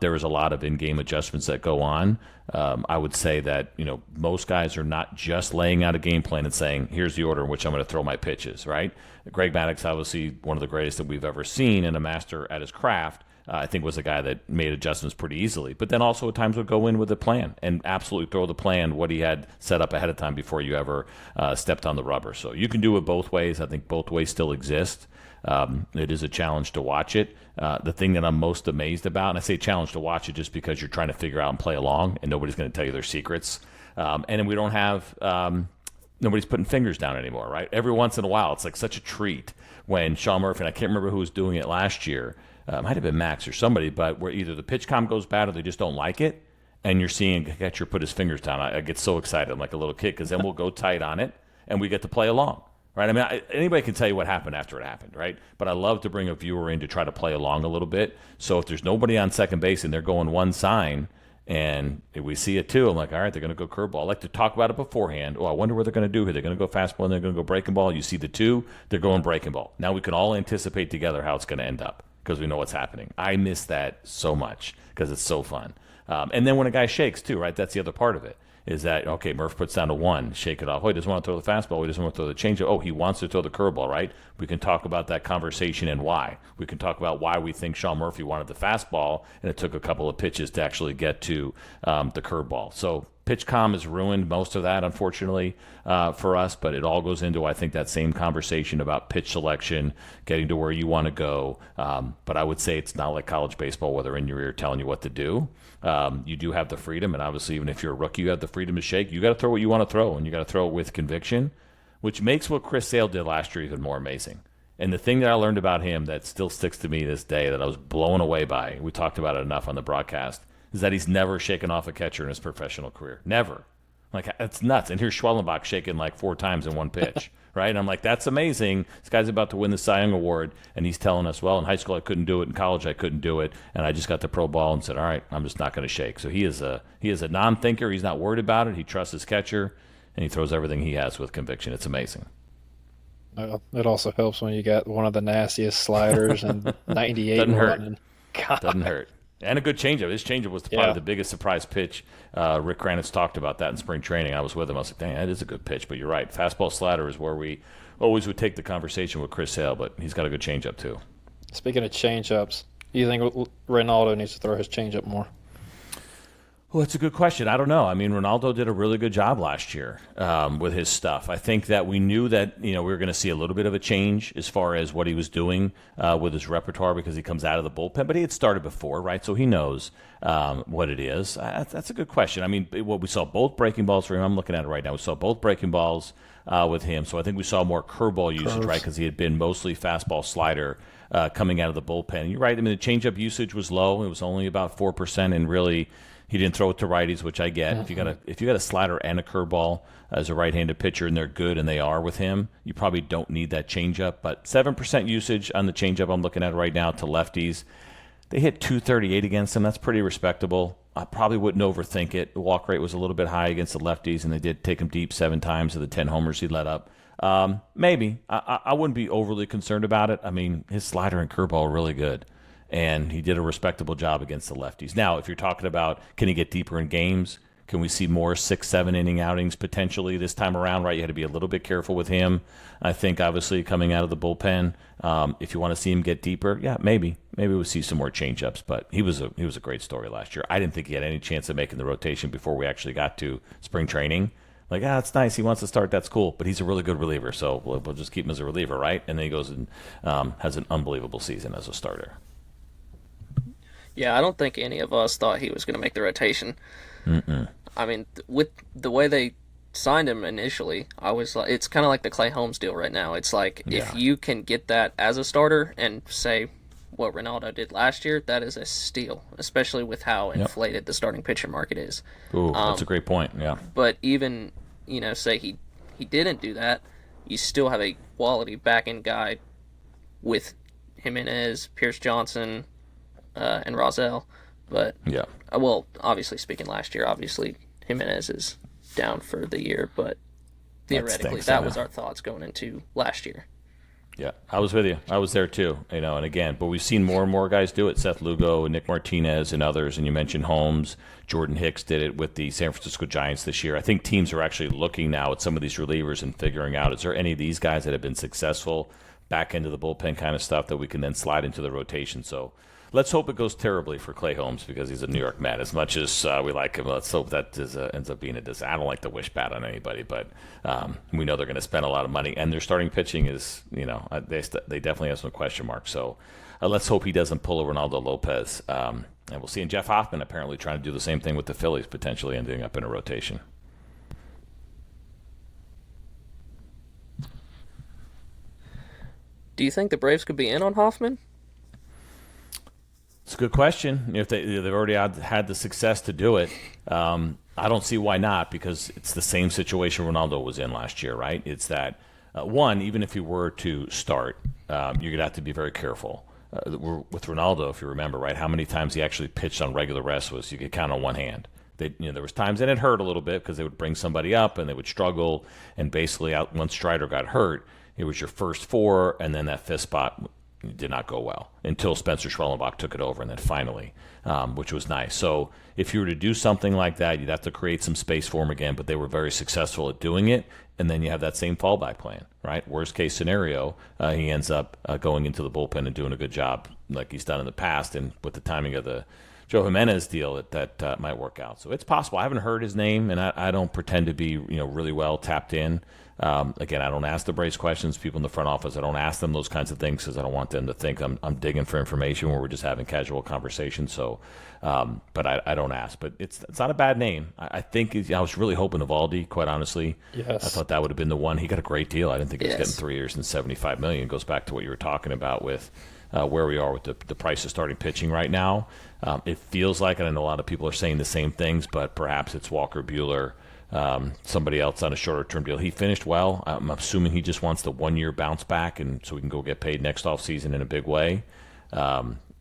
There is a lot of in-game adjustments that go on. I would say that, most guys are not just laying out a game plan and saying, here's the order in which I'm going to throw my pitches, right? Greg Maddux, obviously one of the greatest that we've ever seen and a master at his craft, I think was a guy that made adjustments pretty easily, but then also at times would go in with a plan and absolutely throw the plan, what he had set up ahead of time before you ever stepped on the rubber. So you can do it both ways. I think both ways still exist. It is a challenge to watch it. The thing that I'm most amazed about, and I say challenge to watch it just because you're trying to figure out and play along, and nobody's going to tell you their secrets. And then we don't have nobody's putting fingers down anymore, right? Every once in a while, it's like such a treat when Sean Murphy, and I can't remember who was doing it last year, might have been Max or somebody, but where either the pitch com goes bad or they just don't like it, and you're seeing a catcher put his fingers down. I get so excited. I'm like a little kid because then we'll go tight on it, and we get to play along. Right? I mean, anybody can tell you what happened after it happened, right? But I love to bring a viewer in to try to play along a little bit. So if there's nobody on second base and they're going one sign and if we see it too, I'm like, all right, they're going to go curveball. I like to talk about it beforehand. Oh, I wonder what they're going to do here. They're going to go fastball and they're going to go breaking ball. You see the 2, they're going breaking ball. Now we can all anticipate together how it's going to end up because we know what's happening. I miss that so much because it's so fun. And then when a guy shakes too, right? That's the other part of it. Is that, okay, Murph puts down to 1, shake it off. Oh, he doesn't want to throw the fastball. He doesn't want to throw the changeup. Oh, he wants to throw the curveball, right? We can talk about that conversation and why. We can talk about why we think Sean Murphy wanted the fastball, and it took a couple of pitches to actually get to the curveball. So pitch com has ruined most of that, unfortunately, for us, but it all goes into, I think, that same conversation about pitch selection, getting to where you want to go. But I would say it's not like college baseball where they're in your ear telling you what to do. You do have the freedom, and obviously even if you're a rookie, you have the freedom to shake. You got to throw what you want to throw, and you got to throw it with conviction, which makes what Chris Sale did last year even more amazing. And the thing that I learned about him that still sticks to me this day that I was blown away by, we talked about it enough on the broadcast, is that he's never shaken off a catcher in his professional career. Never. Like, that's nuts. And here's Schwellenbach shaking like 4 times in one pitch, right? And I'm like, that's amazing. This guy's about to win the Cy Young Award, and he's telling us, well, in high school I couldn't do it, in college I couldn't do it, and I just got the pro ball and said, all right, I'm just not going to shake. So he is a non-thinker. He's not worried about it. He trusts his catcher, and he throws everything he has with conviction. It's amazing. It also helps when you got one of the nastiest sliders and 98 Doesn't hurt. running. God. Doesn't hurt. And a good changeup. His changeup was probably the biggest surprise pitch. Rick Kranitz talked about that in spring training. I was with him. I was like, dang, that is a good pitch. But you're right. Fastball slider is where we always would take the conversation with Chris Sale, but he's got a good changeup too. Speaking of changeups, you think Ronaldo needs to throw his changeup more? Well, that's a good question. I don't know. I mean, Ronaldo did a really good job last year with his stuff. I think that we knew that we were going to see a little bit of a change as far as what he was doing with his repertoire because he comes out of the bullpen. But he had started before, right? So he knows what it is. That's a good question. I mean, what we saw both breaking balls for him. I'm looking at it right now. We saw both breaking balls with him. So I think we saw more curveball usage, right? Because he had been mostly fastball slider coming out of the bullpen. You're right. I mean, the changeup usage was low. It was only about 4%, and really, he didn't throw it to righties, which I get. If you got a slider and a curveball as a right-handed pitcher, and they're good, and they are with him, you probably don't need that changeup. But 7% usage on the changeup I'm looking at right now to lefties. They hit 238 against him. That's pretty respectable. I probably wouldn't overthink it. The walk rate was a little bit high against the lefties, and they did take him deep 7 times of the 10 homers he let up. Maybe. I wouldn't be overly concerned about it. I mean, his slider and curveball are really good, and he did a respectable job against the lefties. Now, if you're talking about can he get deeper in games, can we see more 6-7 inning outings potentially this time around? Right, you had to be a little bit careful with him. I think obviously coming out of the bullpen, if you want to see him get deeper, yeah, maybe we'll see some more changeups. But he was a great story last year. I didn't think he had any chance of making the rotation before we actually got to spring training. Like, it's nice. He wants to start. That's cool. But he's a really good reliever, so we'll just keep him as a reliever, right? And then he goes and has an unbelievable season as a starter. Yeah, I don't think any of us thought he was going to make the rotation. I mean, with the way they signed him initially, I was like, it's kind of like the Clay Holmes deal right now. It's like if you can get that as a starter and say what Ronaldo did last year, that is a steal, especially with how inflated the starting pitcher market is. Ooh, that's a great point. Yeah. But even, say he didn't do that, you still have a quality back-end guy with Jimenez, Pierce Johnson, and Rosell. But, well, obviously speaking last year, obviously Jimenez is down for the year, but theoretically that was our thoughts going into last year. Yeah, I was with you. I was there too, and again, but we've seen more and more guys do it. Seth Lugo and Nick Martinez and others, and you mentioned Holmes. Jordan Hicks did it with the San Francisco Giants this year. I think teams are actually looking now at some of these relievers and figuring out, is there any of these guys that have been successful back into the bullpen kind of stuff that we can then slide into the rotation? So let's hope it goes terribly for Clay Holmes because he's a New York Met. As much as we like him, let's hope that ends up being a disaster. I don't like to wish bad on anybody, but we know they're going to spend a lot of money, and their starting pitching is, they definitely have some question marks. So let's hope he doesn't pull a Ronaldo Lopez. And we'll see. And Jeff Hoffman apparently trying to do the same thing with the Phillies, potentially ending up in a rotation. Do you think the Braves could be in on Hoffman? It's a good question. If they've already had the success to do it, I don't see why not, because it's the same situation Ronaldo was in last year, right? It's that, one, even if he were to start, you're going to have to be very careful. With Ronaldo, if you remember, right, how many times he actually pitched on regular rest was you could count on one hand. There was times that it hurt a little bit because they would bring somebody up and they would struggle, and basically once Strider got hurt, it was your first 4, and then that fifth spot did not go well until Spencer Schwellenbach took it over, and then finally, which was nice. So if you were to do something like that, you'd have to create some space for him again, but they were very successful at doing it, and then you have that same fallback plan, right? Worst case scenario, he ends up going into the bullpen and doing a good job like he's done in the past, and with the timing of the Joe Jimenez deal, that might work out. So it's possible. I haven't heard his name, and I don't pretend to be really well tapped in. Again, I don't ask the Braves questions. People in the front office, I don't ask them those kinds of things because I don't want them to think I'm digging for information where we're just having casual conversation. So, but I don't ask. But it's not a bad name. I think I was really hoping Evaldi, quite honestly. Yes. I thought that would have been the one. He got a great deal. I didn't think he was getting 3 years and $75 million. It goes back to what you were talking about with where we are with the price of starting pitching right now. It feels like, and I know a lot of people are saying the same things, but perhaps it's Walker Buehler, somebody else on a shorter-term deal. He finished well. I'm assuming he just wants the 1-year bounce back, and so we can go get paid next offseason in a big way.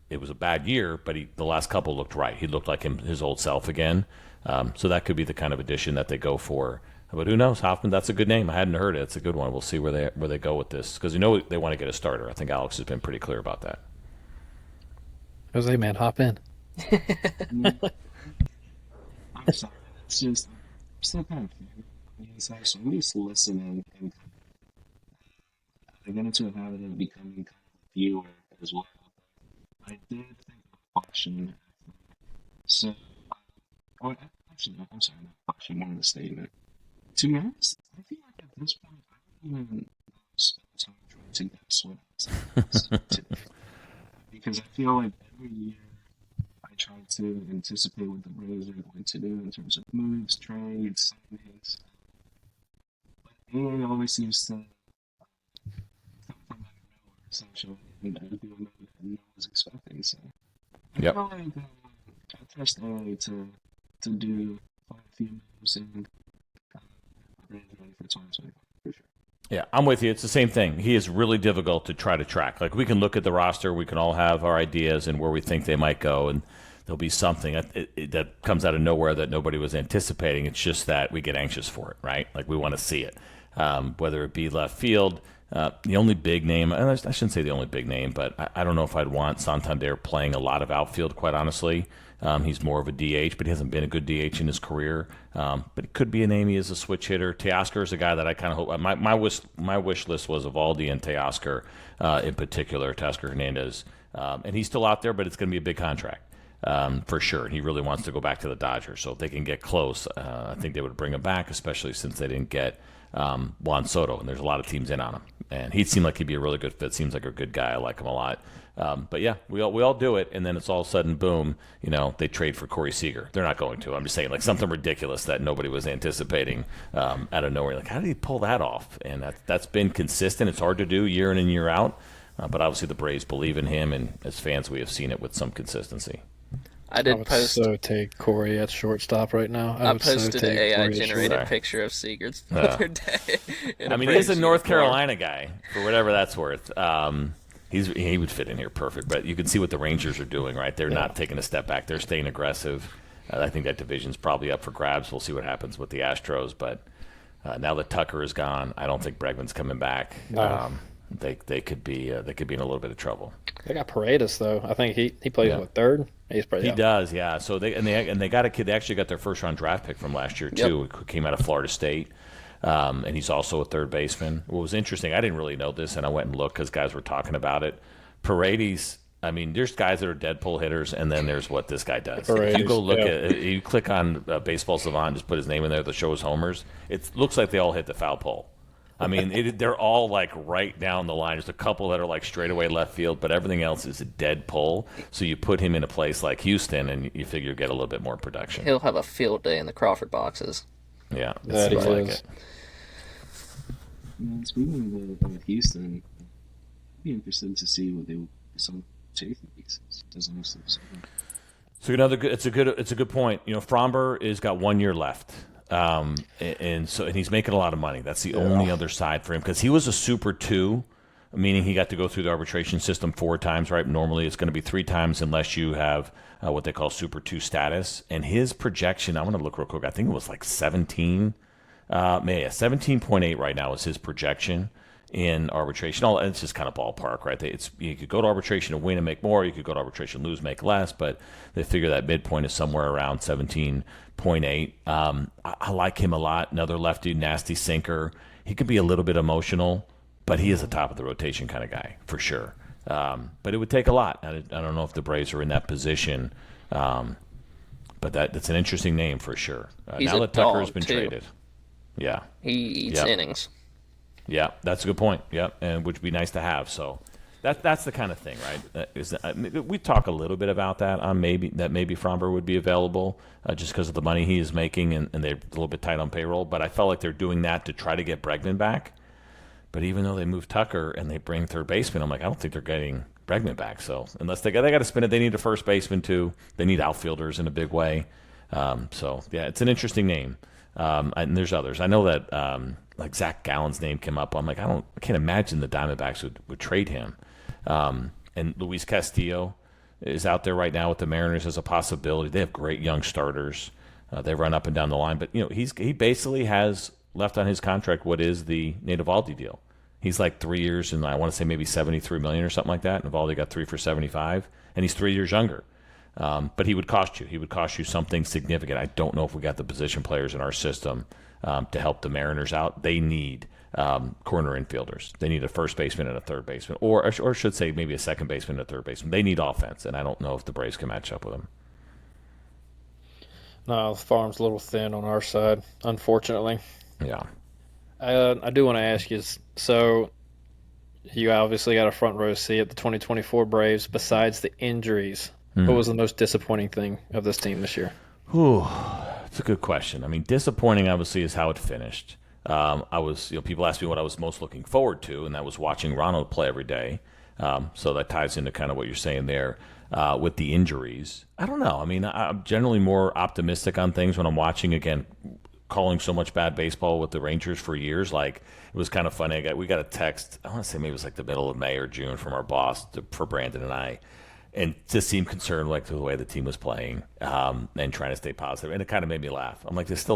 It was a bad year, but the last couple looked right. He looked like his old self again. So that could be the kind of addition that they go for. But who knows? Hoffman, that's a good name. I hadn't heard it. It's a good one. We'll see where they go with this, because they want to get a starter. I think Alex has been pretty clear about that. Jose, man, hop in. I'm sorry. It's just, I'm still kind of fan on the inside, so I'm just listening and I get into a habit of becoming kind of a viewer as well. I did think of a question. So, actually, no, I'm sorry, not a question, more of a statement. To be honest, I feel like at this point, I don't even spend time trying to guess what I was today. Because I feel like every year I try to anticipate what the Braves are going to do in terms of moves, trades, signings. But it always seems to come from out of nowhere, essentially. everything no one was expecting. So I Yep. feel like I trust LA to do a few moves and raise money for 2025 for sure. Yeah, I'm with you. It's the same thing. He is really difficult to try to track. Like we can look at the roster, we can all have our ideas and where we think they might go, and there'll be something that comes out of nowhere that nobody was anticipating. It's just that we get anxious for it, right? Like we want to see it, whether it be left field. The only big name, and I shouldn't say the only big name, but I don't know if I'd want Santander playing a lot of outfield, quite honestly. He's more of a DH, but he hasn't been a good DH in his career. But it could be a name. He is a switch hitter. Teoscar is a guy that I kind of hope. My wish list was Evaldi and Teoscar in particular, Teoscar Hernandez. And he's still out there, but it's going to be a big contract. For sure. He really wants to go back to the Dodgers. So if they can get close, I think they would bring him back, especially since they didn't get Juan Soto. And there's a lot of teams in on him. And he seemed like he'd be a really good fit. Seems like a good guy. I like him a lot. But yeah, we all do it, and then it's all of a sudden, boom, they trade for Corey Seager. They're not going to. I'm just saying, like something ridiculous that nobody was anticipating out of nowhere. Like, how did he pull that off? And that's been consistent. It's hard to do year in and year out, but obviously the Braves believe in him, and as fans, we have seen it with some consistency. I I would so take Corey at shortstop right now. I posted an AI-generated shortstop. picture of Seager the other day. I mean, he's a North Carolina guy, for whatever that's worth. He would fit in here perfect, but you can see what the Rangers are doing, right? They're not taking a step back. They're staying aggressive. I think that division's probably up for grabs. We'll see what happens with the Astros, but now that Tucker is gone, I don't think Bregman's coming back. No. They could be in a little bit of trouble. They got Paredes though. I think he plays with third. He does, yeah. So they got a kid. They actually got their first round draft pick from last year too. Who came out of Florida State. And he's also a third baseman. What was interesting, I didn't really know this, and I went and looked because guys were talking about it. Paredes, I mean, there's guys that are dead pull hitters, and then there's what this guy does. Paredes, if you go look at, you click on Baseball Savant, just put his name in there, the show his homers. It looks like they all hit the foul pole. I mean, they're all like right down the line. There's a couple that are like straight away left field, but everything else is a dead pull. So you put him in a place like Houston, and you figure you get a little bit more production. He'll have a field day in the Crawford boxes. Yeah, that seems like it. Speaking of Houston, I'd be interested to see what they would some safety pieces. So it's a good point. Fromber has got 1 year left, and he's making a lot of money. That's the only other side for him because he was a Super 2, meaning he got to go through the arbitration system 4 times. Right? Normally it's going to be 3 times unless you have what they call Super 2 status. And his projection, I'm going to look real quick. I think it was like 17. 17.8 right now is his projection in arbitration. It's just kind of ballpark, right? You could go to arbitration and win and make more. You could go to arbitration, lose, make less. But they figure that midpoint is somewhere around 17.8. I like him a lot. Another lefty, nasty sinker. He could be a little bit emotional, but he is a top of the rotation kind of guy for sure. But it would take a lot. I don't know if the Braves are in that position. But that's an interesting name for sure. Now that Tucker's been traded. Yeah. He eats innings. Yeah, that's a good point. Yeah, and which would be nice to have. So that's the kind of thing, right? We talk a little bit about that on maybe Fromber would be available just because of the money he is making, and they're a little bit tight on payroll. But I felt like they're doing that to try to get Bregman back. But even though they move Tucker and they bring third baseman, I'm like, I don't think they're getting Bregman back. So unless they got to spin it, they need a first baseman too. They need outfielders in a big way. So yeah, it's an interesting name. And there's others. I know that like Zach Gallen's name came up. I'm like, I can't imagine the Diamondbacks would trade him. And Luis Castillo is out there right now with the Mariners as a possibility. They have great young starters. They run up and down the line, but he basically has left on his contract what is the Nate Eovaldi deal. He's like 3 years, and I want to say maybe $73 million or something like that. And Eovaldi got 3 for $75, and he's 3 years younger. But he would cost you. He would cost you something significant. I don't know if we got the position players in our system to help the Mariners out. They need corner infielders. They need a first baseman and a third baseman, or I should say maybe a second baseman and a third baseman. They need offense, and I don't know if the Braves can match up with them. No, the farm's a little thin on our side, unfortunately. Yeah. I do want to ask you, so you obviously got a front row seat at the 2024 Braves. Besides the injuries, what was the most disappointing thing of this team this year? It's a good question. I mean, disappointing obviously is how it finished. People asked me what I was most looking forward to, and that was watching Ronald play every day. So that ties into kind of what you're saying there with the injuries. I don't know. I mean, I'm generally more optimistic on things when I'm watching, again, calling so much bad baseball with the Rangers for years. Like, it was kind of funny. We got a text, I want to say maybe it was like the middle of May or June from our boss for Brandon and I, and just seemed concerned like the way the team was playing and trying to stay positive. And it kind of made me laugh. I'm like, this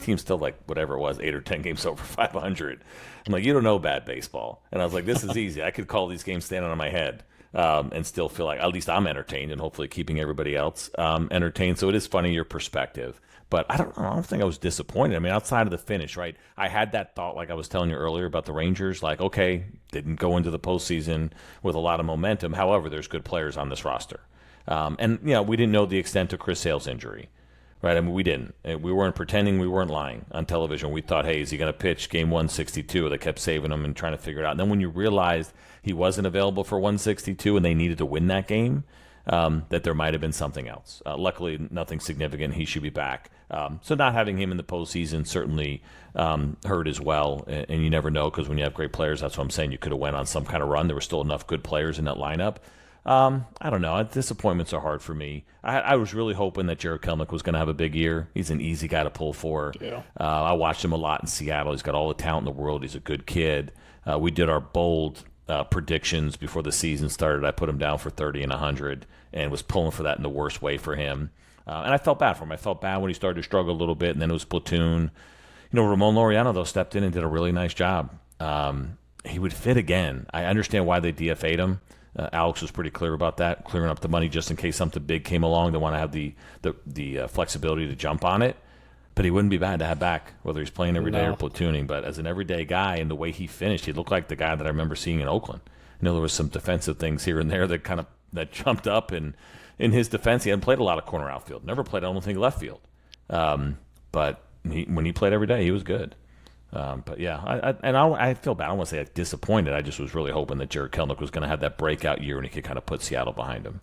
team's still like whatever it was, 8 or 10 games over 500. I'm like, you don't know bad baseball. And I was like, this is easy. I could call these games standing on my head and still feel like at least I'm entertained and hopefully keeping everybody else entertained. So it is funny, your perspective. But I don't think I was disappointed. I mean, outside of the finish, right? I had that thought, like I was telling you earlier about the Rangers, like, okay, didn't go into the postseason with a lot of momentum. However, there's good players on this roster. And, we didn't know the extent of Chris Sale's injury, right? I mean, we didn't. We weren't pretending, we weren't lying on television. We thought, hey, is he going to pitch game 162? They kept saving him and trying to figure it out. And then when you realized he wasn't available for 162 and they needed to win that game, that there might have been something else. Luckily, nothing significant. He should be back. So not having him in the postseason certainly hurt as well. And you never know, because when you have great players, that's what I'm saying, you could have went on some kind of run. There were still enough good players in that lineup. I don't know. Disappointments are hard for me. I was really hoping that Jared Kelnick was going to have a big year. He's an easy guy to pull for. Yeah. I watched him a lot in Seattle. He's got all the talent in the world. He's a good kid. We did our bold predictions before the season started. I put him down for 30 and 100 and was pulling for that in the worst way for him. And I felt bad for him. I felt bad when he started to struggle a little bit, and then it was platoon. Ramon Laureano, though, stepped in and did a really nice job. He would fit again. I understand why they DFA'd him. Alex was pretty clear about that, clearing up the money just in case something big came along. They want to have the flexibility to jump on it. But he wouldn't be bad to have back, whether he's playing every day or platooning. But as an everyday guy, and the way he finished, he looked like the guy that I remember seeing in Oakland. There was some defensive things here and there that jumped up, and in his defense, he hadn't played a lot of corner outfield. Never played, I don't think, left field. But when he played every day, he was good. But yeah, I feel bad. I don't want to say disappointed. I just was really hoping that Jared Kelnick was going to have that breakout year and he could kind of put Seattle behind him.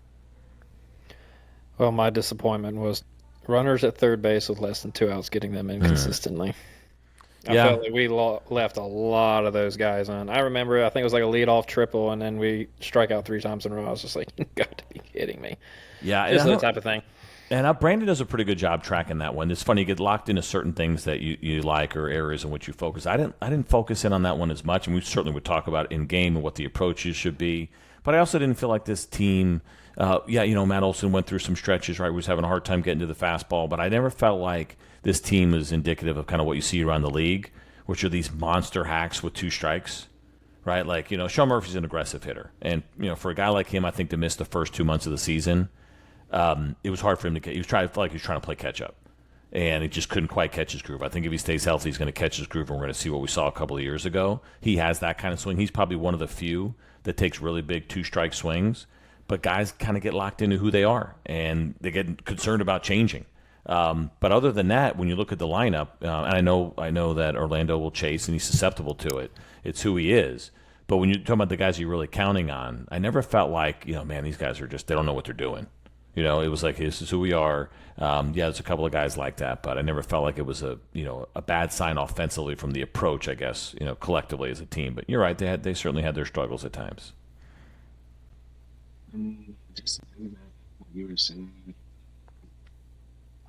Well, my disappointment was runners at third base with less than 2 outs, getting them in consistently. I felt like we left a lot of those guys on. I remember, I think it was like a leadoff triple, and then we strike out 3 times in a row. I was just like, you got to be kidding me. Yeah, just that type of thing. And Brandon does a pretty good job tracking that one. It's funny, you get locked into certain things that you like or areas in which you focus. I didn't focus in on that one as much, and we certainly would talk about it in game and what the approaches should be. But I also didn't feel like this team. Matt Olson went through some stretches, right? He was having a hard time getting to the fastball, but I never felt like this team was indicative of kind of what you see around the league, which are these monster hacks with 2 strikes, right? Like, Sean Murphy's an aggressive hitter. And, for a guy like him, I think to miss the first 2 months of the season, it was hard for him to get. He was trying to play catch up, and he just couldn't quite catch his groove. I think if he stays healthy, he's going to catch his groove, and we're going to see what we saw a couple of years ago. He has that kind of swing. He's probably one of the few that takes really big 2-strike swings, but guys kind of get locked into who they are, and they get concerned about changing. But other than that, when you look at the lineup, and I know that Orlando will chase, and he's susceptible to it. It's who he is. But when you're talking about the guys you're really counting on, I never felt like, man, these guys are just, they don't know what they're doing. It was like, this is who we are. There's a couple of guys like that, but I never felt like it was a bad sign offensively from the approach, I guess, collectively as a team. But you're right, they certainly had their struggles at times. Just to think about what you were saying,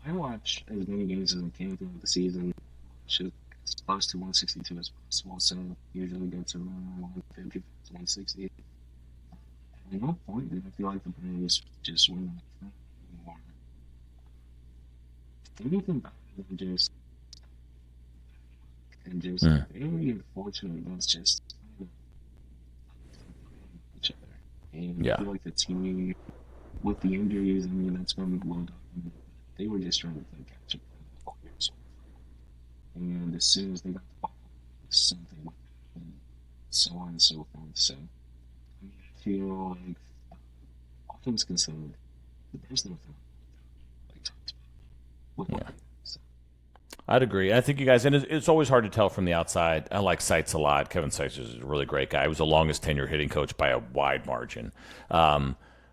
I watch as many games as I can throughout the season. Should as close to 162 as possible, so usually go to around 150 to 160. At no point did I feel like the Braves just were not anymore. Anything better than just very unfortunate. That's just each other, and I feel like the team with the injuries. I mean, that's been well done. They were just trying to play catch up for the whole year. And as soon as they got the ball, something went and so on and so forth. So I feel like all things considered, the Bears never talked about. So. I'd agree. I think you guys, and it's always hard to tell from the outside. I like Seitz a lot. Kevin Seitz is a really great guy. He was the longest tenure hitting coach by a wide margin.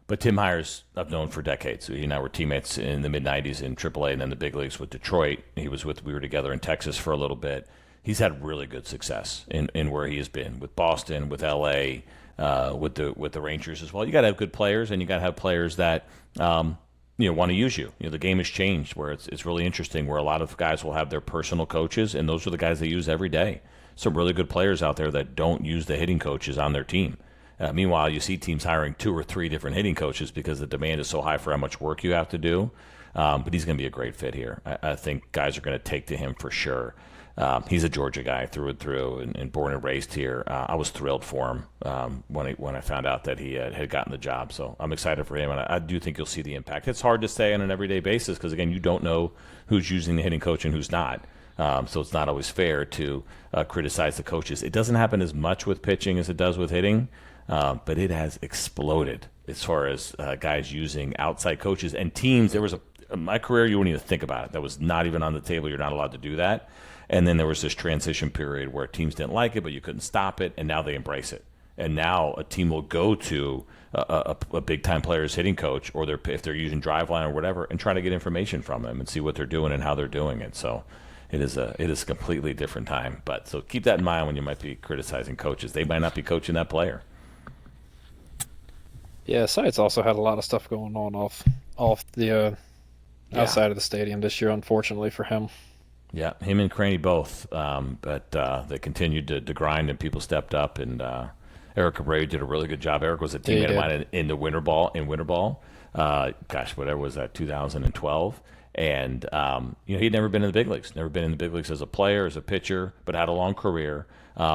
But Tim Hires, I've known for decades. He and I were teammates in the mid-'90s in AAA and then the big leagues with Detroit. We were together in Texas for a little bit. He's had really good success in where he has been, with Boston, with L.A., with the Rangers as well. You got to have good players, and you got to have players that want to use you. The game has changed where it's really interesting where a lot of guys will have their personal coaches, and those are the guys they use every day. Some really good players out there that don't use the hitting coaches on their team. Meanwhile, you see teams hiring 2 or 3 different hitting coaches because the demand is so high for how much work you have to do. But he's going to be a great fit here. I think guys are going to take to him for sure. He's a Georgia guy through and through, and born and raised here. I was thrilled for him when I found out that he had gotten the job. So I'm excited for him, and I do think you'll see the impact. It's hard to say on an everyday basis because, again, you don't know who's using the hitting coach and who's not. So it's not always fair to criticize the coaches. It doesn't happen as much with pitching as it does with hitting, but it has exploded as far as guys using outside coaches and teams. There was in my career, you wouldn't even think about it. That was not even on the table. You're not allowed to do that. And then there was this transition period where teams didn't like it, but you couldn't stop it, and now they embrace it. And now a team will go to a big-time player's hitting coach, or if they're using Driveline or whatever, and try to get information from them and see what they're doing and how they're doing it. So it is a completely different time. But so keep that in mind when you might be criticizing coaches. They might not be coaching that player. Yeah, Sites also had a lot of stuff going on off the outside of the stadium this year, unfortunately for him. Yeah, him and Craney both, but they continued to grind, and people stepped up. And Eric Abreu did a really good job. Eric was a teammate of mine in the winter ball. Whatever was that, 2012. And he'd never been in the big leagues. Never been in the big leagues as a player, as a pitcher, but had a long career.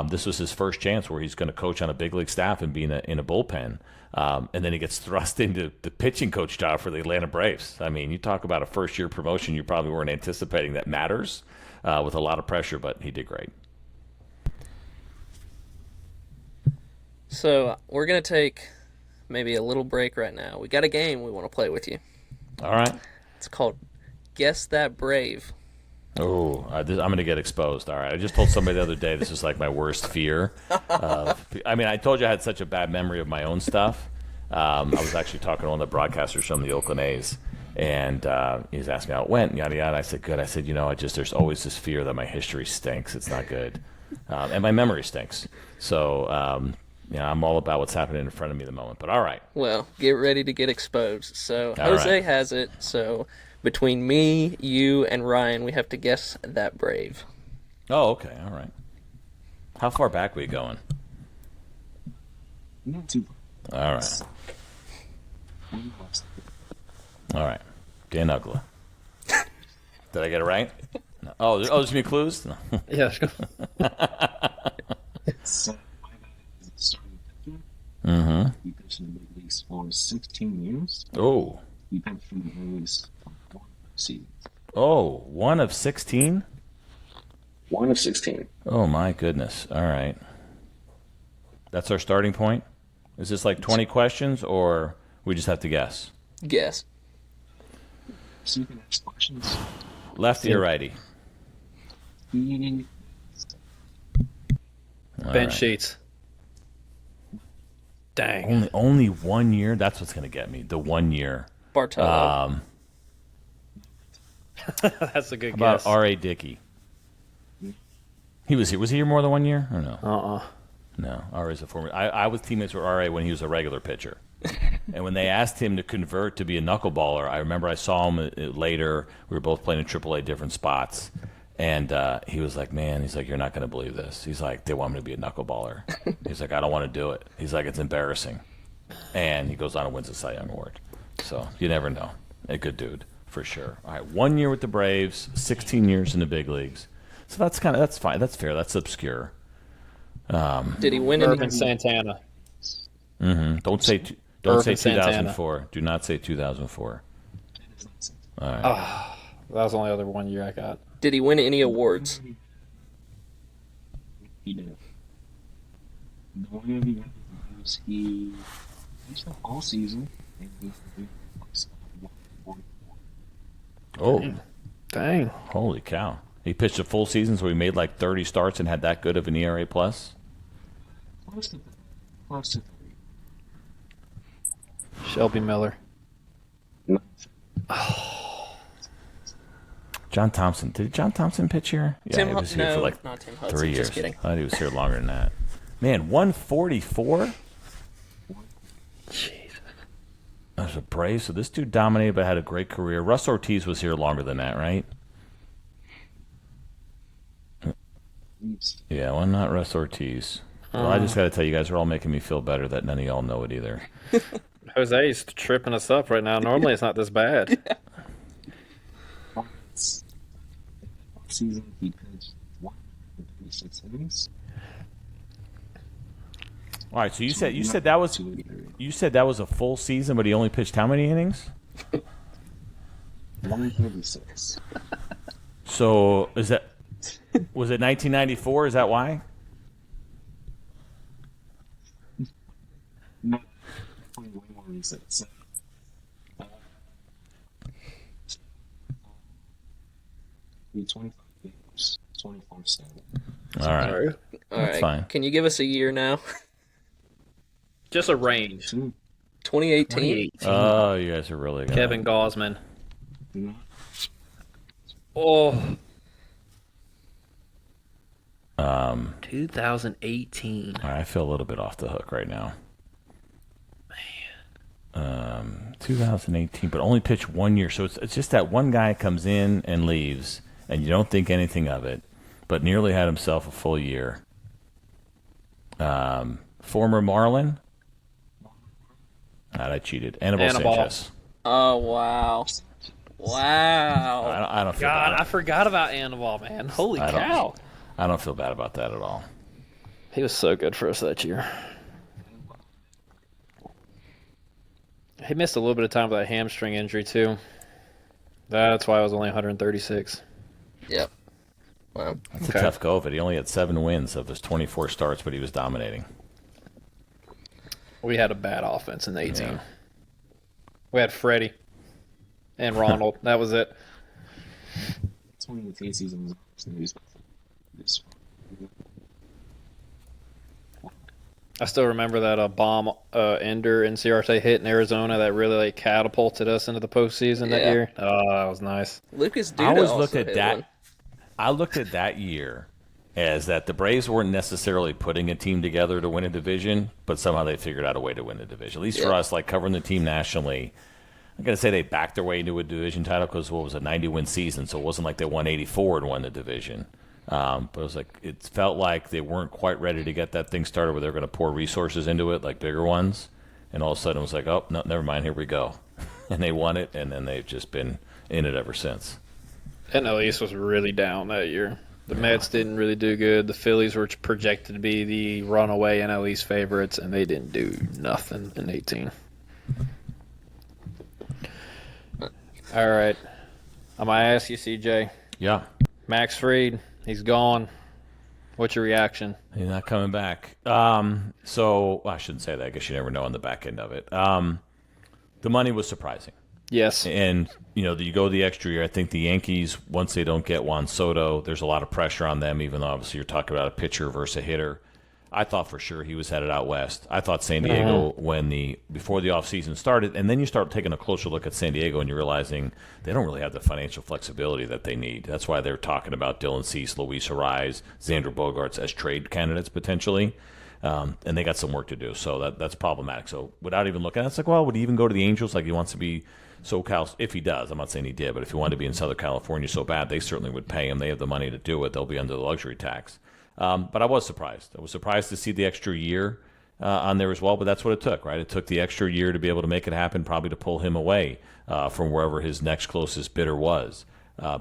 This was his first chance where he's going to coach on a big league staff and be in a bullpen. And then he gets thrust into the pitching coach job for the Atlanta Braves. I mean, you talk about a first-year promotion you probably weren't anticipating that matters with a lot of pressure, but he did great. So we're going to take maybe a little break right now. We got a game we want to play with you. All right. It's called Guess That Brave. Oh, I'm going to get exposed. All right. I just told somebody the other day this is like my worst fear. I told you I had such a bad memory of my own stuff. I was actually talking to one of the broadcasters from the Oakland A's, and he was asking how it went, yada, yada. I said, good. I said, there's always this fear that my history stinks. It's not good. And my memory stinks. So, I'm all about what's happening in front of me at the moment. But all right. Well, get ready to get exposed. So Jose has it. So between me, you, and Ryan, we have to guess that Brave. Oh, okay. All right. How far back are we going? Not too far. All right. All right. Dan Ugla. Did I get it right? No. Oh, there's going to be clues? No. Yeah. So, my guy is a starting pitcher. Mm-hmm. He pitched in the big leagues for 16 years. Oh. He pitched for the Braves for 4 seasons. Oh, 1 of 16? 1 of 16. Oh, my goodness. All right. That's our starting point? Is this like 20 questions, or we just have to guess? Guess. So you can ask questions. Lefty or righty? He All Bench right. sheets. Dang. Only 1 year? That's what's going to get me. The 1 year. Bartolo. That's a good About guess. R.A. Dickey. He was here. Was he here more than 1 year, or no? No, R.A.'s a former. I was teammates with R.A. when he was a regular pitcher. And when they asked him to convert to be a knuckleballer, I remember I saw him later. We were both playing in AAA different spots. And he was like, man, he's like, you're not going to believe this. He's like, they want me to be a knuckleballer. He's like, I don't want to do it. He's like, it's embarrassing. And he goes on and wins the Cy Young Award. So you never know. A good dude, for sure. All right, 1 year with the Braves, 16 years in the big leagues. So that's fine. That's fair. That's obscure. Did he win Irvin any? Santana. Mm-hmm. Don't say Irvin 2004. Do not say 2004. All right. That was the only other 1 year I got. Did he win any awards? He did. The one year he got was he pitched all season and he was 144. Oh, Dang. holy cow! He pitched a full season, so he made like 30 starts and had that good of an ERA plus. Close to 3. Shelby Miller. No. John Thompson. Did John Thompson pitch here? Yeah, Tim he was Hudson? here No, for like not Tim Hudson. 3 years. Just kidding. I thought he was here longer than that. Man, 144? Jeez. As a Braves, so this dude dominated but had a great career. Russ Ortiz was here longer than that, right? Yeah, well, not Russ Ortiz. Well, I just got to tell you guys are all making me feel better that none of y'all know it either. Jose's tripping us up right now. Normally it's not this bad. Season he pitched 136 innings. All right, so you said that was a full season, but he only pitched how many innings? 136. So was it 1994? Is that why? No, way more recent. So, uh, 25 games, 24/7. All right, All that's right. fine. Can you give us a year now? Just a range. 2018. 2018. Oh, you guys are really gonna... Kevin Gausman. No, Oh, 2018. 2018. All right, I feel a little bit off the hook right now. 2018, but only pitched 1 year. So it's just that one guy comes in and leaves, and you don't think anything of it, but nearly had himself a full year. Former Marlin. I cheated. Anibal Sanchez. Oh wow, wow. I don't feel God, bad. I forgot about Anibal, man. Holy I don't- cow. I don't feel bad about that at all. He was so good for us that year. He missed a little bit of time with that hamstring injury, too. That's why I was only 136. Yep. Wow. That's a tough go of it. He only had 7 wins of his 24 starts, but he was dominating. We had a bad offense in the 18. Yeah. We had Freddie and Ronald. That was it. 2018 season was this. I still remember that bomb ender in CRT hit in Arizona that really catapulted us into the postseason that Yeah. year. Oh, that was nice. Lucas Duda I always also looked at hit that. one. I looked at that year as that the Braves weren't necessarily putting a team together to win a division, but somehow they figured out a way to win the division. At least for us, covering the team nationally, I'm going to say they backed their way into a division title because what was a 90-win season, so it wasn't like they won 84 and won the division. But it was it felt like they weren't quite ready to get that thing started where they're going to pour resources into it, like bigger ones. And all of a sudden it was like, oh, no, never mind, here we go. And they won it, and then they've just been in it ever since. NL East was really down that year. The Mets didn't really do good. The Phillies were projected to be the runaway NL East favorites, and they didn't do nothing in 18. All right. I'm going to ask you, CJ. Yeah. Max Fried, he's gone. What's your reaction? He's not coming back. So I shouldn't say that. I guess you never know on the back end of it. The money was surprising. Yes. And, you go the extra year. I think the Yankees, once they don't get Juan Soto, there's a lot of pressure on them, even though obviously you're talking about a pitcher versus a hitter. I thought for sure he was headed out west. I thought San Diego before the offseason started, and then you start taking a closer look at San Diego and you're realizing they don't really have the financial flexibility that they need. That's why they're talking about Dylan Cease, Luis Ariz, Xander Bogaerts as trade candidates potentially. And they got some work to do, so that's problematic. So without even looking at it, it's like, well, would he even go to the Angels? Like he wants to be SoCal, if he does. I'm not saying he did, but if he wanted to be in Southern California so bad, they certainly would pay him. They have the money to do it. They'll be under the luxury tax. But I was surprised. I was surprised to see the extra year on there as well, but that's what it took, right? It took the extra year to be able to make it happen, probably to pull him away from wherever his next closest bidder was.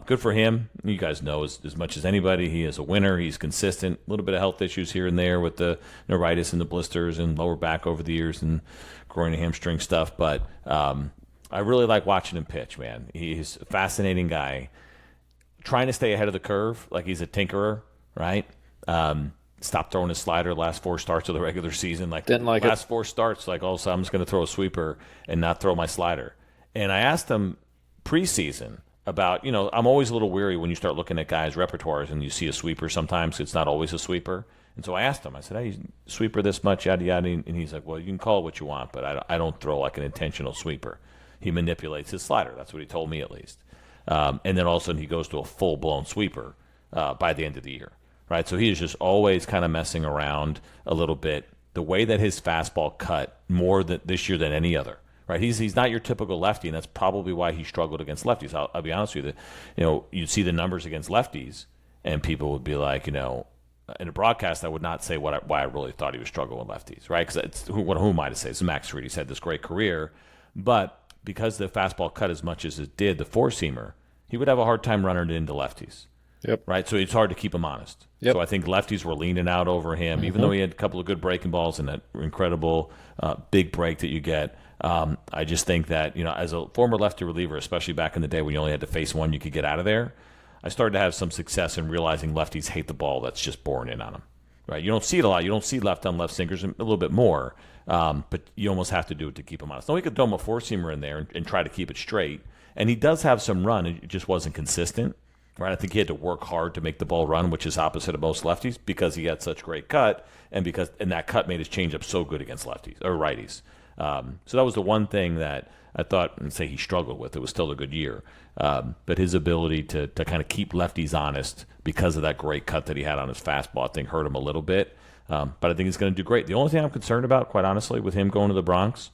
Good for him. You guys know as much as anybody, he is a winner. He's consistent. A little bit of health issues here and there with the neuritis and the blisters and lower back over the years and groin and hamstring stuff. But I really like watching him pitch, man. He's a fascinating guy. Trying to stay ahead of the curve, like he's a tinkerer, right? Stopped throwing his slider last 4 starts of the regular season. Last 4 starts, like all of a sudden I'm just going to throw a sweeper and not throw my slider. And I asked him preseason about, I'm always a little weary when you start looking at guys' repertoires and you see a sweeper sometimes. It's not always a sweeper. And so I asked him, I said, hey, sweeper this much, yada, yada. And he's like, well, you can call it what you want, but I don't throw like an intentional sweeper. He manipulates his slider. That's what he told me at least. And then all of a sudden he goes to a full-blown sweeper by the end of the year. Right, so he is just always kind of messing around a little bit. the way that his fastball cut more this year than any other. Right, he's not your typical lefty, and that's probably why he struggled against lefties. I'll be honest with you. You'd see the numbers against lefties, and people would be like, in a broadcast, I would not say why I really thought he was struggling with lefties, right? Because who am I to say? It's Max Fried. He's had this great career, but because the fastball cut as much as it did, the four-seamer, he would have a hard time running it into lefties. Yep. Right, so it's hard to keep him honest. Yep. So I think lefties were leaning out over him, even though he had a couple of good breaking balls and that incredible big break that you get. I just think that, as a former lefty reliever, especially back in the day when you only had to face one, you could get out of there. I started to have some success in realizing lefties hate the ball that's just born in on them. Right? You don't see it a lot. You don't see left-on-left sinkers a little bit more, but you almost have to do it to keep them honest. Now, we could throw him a four-seamer in there and try to keep it straight, and he does have some run. It just wasn't consistent. Right? I think he had to work hard to make the ball run, which is opposite of most lefties because he had such great cut, and that cut made his changeup so good against lefties or righties. So that was the one thing that I thought and say he struggled with. It was still a good year. But his ability to kind of keep lefties honest because of that great cut that he had on his fastball, I think hurt him a little bit. But I think he's going to do great. The only thing I'm concerned about, quite honestly, with him going to the Bronx,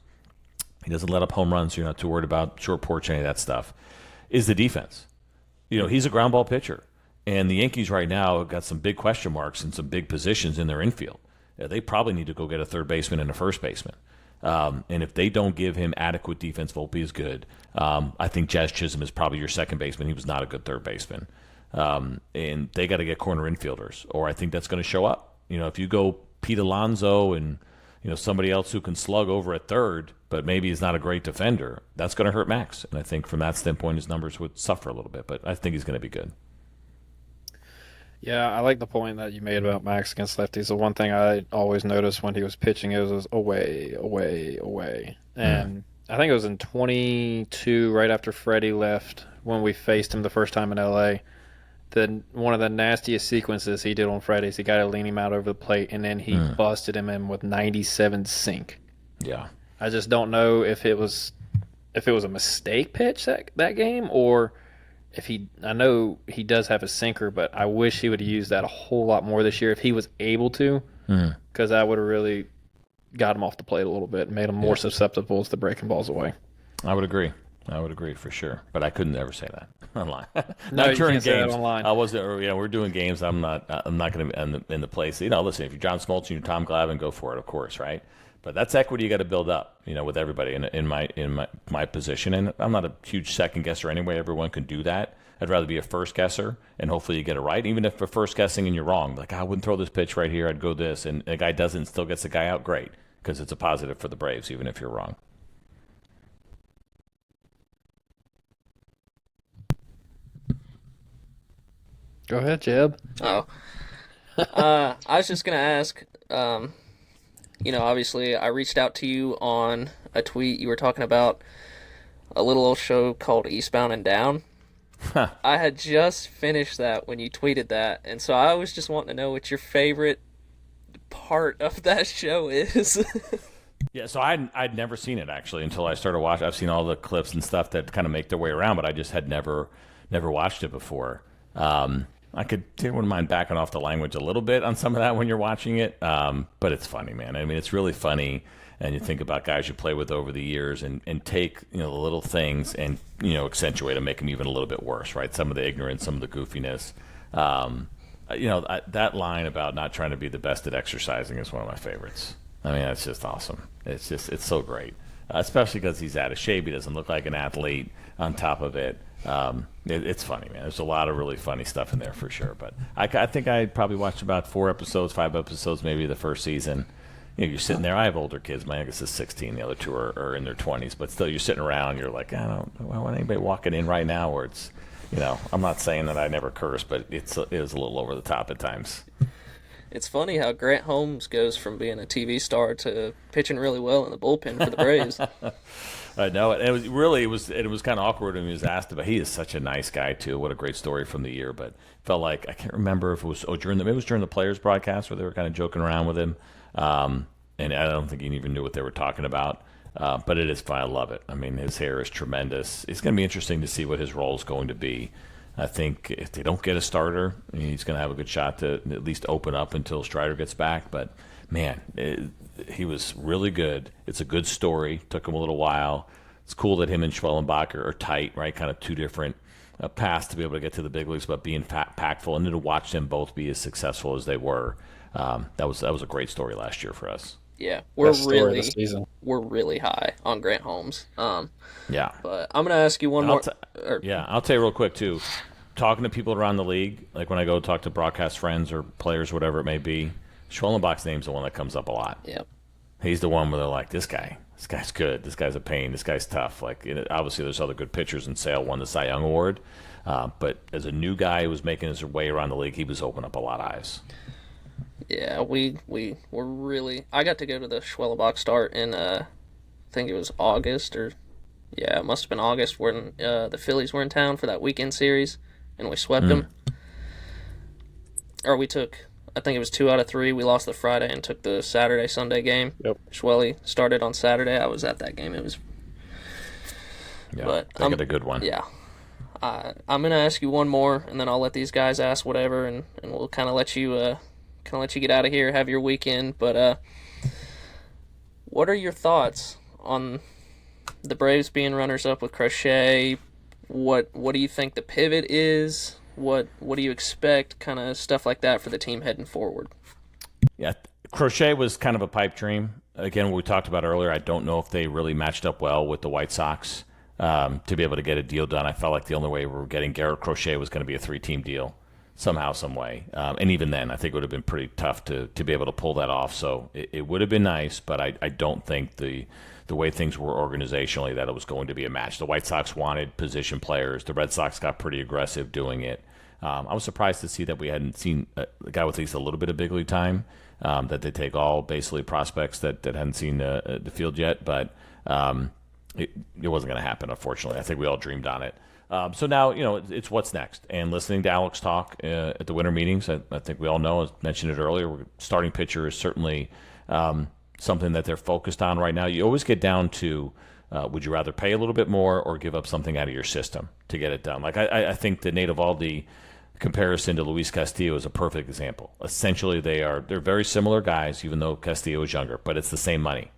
he doesn't let up home runs, so you're not too worried about short porch, any of that stuff, is the defense. He's a ground ball pitcher. And the Yankees right now have got some big question marks and some big positions in their infield. They probably need to go get a third baseman and a first baseman. And if they don't give him adequate defense, Volpe is good. I think Jazz Chisholm is probably your second baseman. He was not a good third baseman. And they got to get corner infielders, or I think that's going to show up. If you go Pete Alonso and somebody else who can slug over at third, but maybe is not a great defender, that's going to hurt Max. And I think from that standpoint, his numbers would suffer a little bit. But I think he's going to be good. Yeah, I like the point that you made about Max against lefties. The one thing I always noticed when he was pitching, it was away, away, away. And I think it was in 22, right after Freddie left, when we faced him the first time in L.A., one of the nastiest sequences he did on Freddie's, he got to lean him out over the plate, and then he busted him in with 97 sink. Yeah. I just don't know if it was a mistake pitch that game, or I know he does have a sinker, but I wish he would have used that a whole lot more this year if he was able to, because that would have really got him off the plate a little bit and made him more susceptible to breaking balls away. I would agree for sure, but I couldn't ever say that online. No, not during you can't say that games. online. I wasn't. We're doing games. I'm not going to be in the place. Listen, if you're John Smoltz and you're Tom Glavine, go for it, of course, right? But that's equity you got to build up, with everybody in my position. And I'm not a huge second guesser anyway. Everyone can do that. I'd rather be a first guesser, and hopefully you get it right. Even if for first guessing and you're wrong, like I wouldn't throw this pitch right here, I'd go this, and a guy doesn't, still gets the guy out, great, because it's a positive for the Braves, even if you're wrong. Go ahead, Jeb. Oh. I was just going to ask, obviously I reached out to you on a tweet. You were talking about a little old show called Eastbound and Down. I had just finished that when you tweeted that, and so I was just wanting to know what your favorite part of that show is. Yeah, so I'd never seen it actually until I started watching. I've seen all the clips and stuff that kind of make their way around, but I just had never watched it before. I wouldn't mind backing off the language a little bit on some of that when you're watching it, but it's funny, man. I mean, it's really funny, and you think about guys you play with over the years and take the little things and accentuate and make them even a little bit worse, right? Some of the ignorance, some of the goofiness. That line about not trying to be the best at exercising is one of my favorites. I mean, that's just awesome. It's so great, especially because he's out of shape. He doesn't look like an athlete on top of it. It's funny, man. There's a lot of really funny stuff in there for sure. But I think I probably watched about 5 episodes, maybe the first season. You're sitting there. I have older kids. My youngest is 16. The other two are in their 20s. But still, you're sitting around. You're like, I don't want anybody walking in right now where it's, I'm not saying that I never curse, but it was a little over the top at times. It's funny how Grant Holmes goes from being a TV star to pitching really well in the bullpen for the Braves. I know. It was kind of awkward when he was asked about. He is such a nice guy too. What a great story from the year. But felt like I can't remember if it was during the Players broadcast where they were kind of joking around with him. And I don't think he even knew what they were talking about. But it is fun. I love it. I mean, his hair is tremendous. It's going to be interesting to see what his role is going to be. I think if they don't get a starter, he's going to have a good shot to at least open up until Strider gets back. But man, he was really good. It's a good story. Took him a little while. It's cool that him and Schwellenbach are tight, right? Kind of two different paths to be able to get to the big leagues, but being impactful, and then to watch them both be as successful as they were. That was a great story last year for us. Yeah, Best story of the season. we're really high on Grant Holmes. Yeah. But I'm gonna ask you one more. I'll tell you real quick too. Talking to people around the league, like when I go talk to broadcast friends or players, whatever it may be, Schwellenbach's name's the one that comes up a lot. Yep. He's the one where they're like, this guy's good. This guy's a pain. This guy's tough. Like, obviously, there's other good pitchers, and Sale won the Cy Young Award. But as a new guy who was making his way around the league, he was opening up a lot of eyes. Yeah, we were really. I got to go to the Schwellenbach start in I think it was August it must have been August when the Phillies were in town for that weekend series, and we swept them. Or we took, I think it was 2 out of 3. We lost the Friday and took the Saturday Sunday game. Yep. Schwelly started on Saturday. I was at that game. It was. Yeah, but they got a good one. Yeah. I'm gonna ask you one more, and then I'll let these guys ask whatever, and we'll kind of let you get out of here, have your weekend. But what are your thoughts on the Braves being runners-up with Crochet? What do you think the pivot is? What do you expect? Kind of stuff like that for the team heading forward. Yeah, Crochet was kind of a pipe dream. Again, what we talked about earlier, I don't know if they really matched up well with the White Sox to be able to get a deal done. I felt like the only way we were getting Garrett Crochet was going to be a 3-team deal somehow, some way. And even then, I think it would have been pretty tough to be able to pull that off. So it would have been nice, but I don't think the way things were organizationally that it was going to be a match. The White Sox wanted position players. The Red Sox got pretty aggressive doing it. I was surprised to see that we hadn't seen a guy with at least a little bit of big league time, that they take all basically prospects that hadn't seen the field yet, but it wasn't going to happen, unfortunately. I think we all dreamed on it. So now, it's what's next. And listening to Alex talk at the winter meetings, I think we all know, I mentioned it earlier, starting pitcher is certainly something that they're focused on right now. You always get down to, would you rather pay a little bit more or give up something out of your system to get it done? Like I think the Nate Eovaldi comparison to Luis Castillo is a perfect example. Essentially, they're very similar guys, even though Castillo is younger, but it's the same money.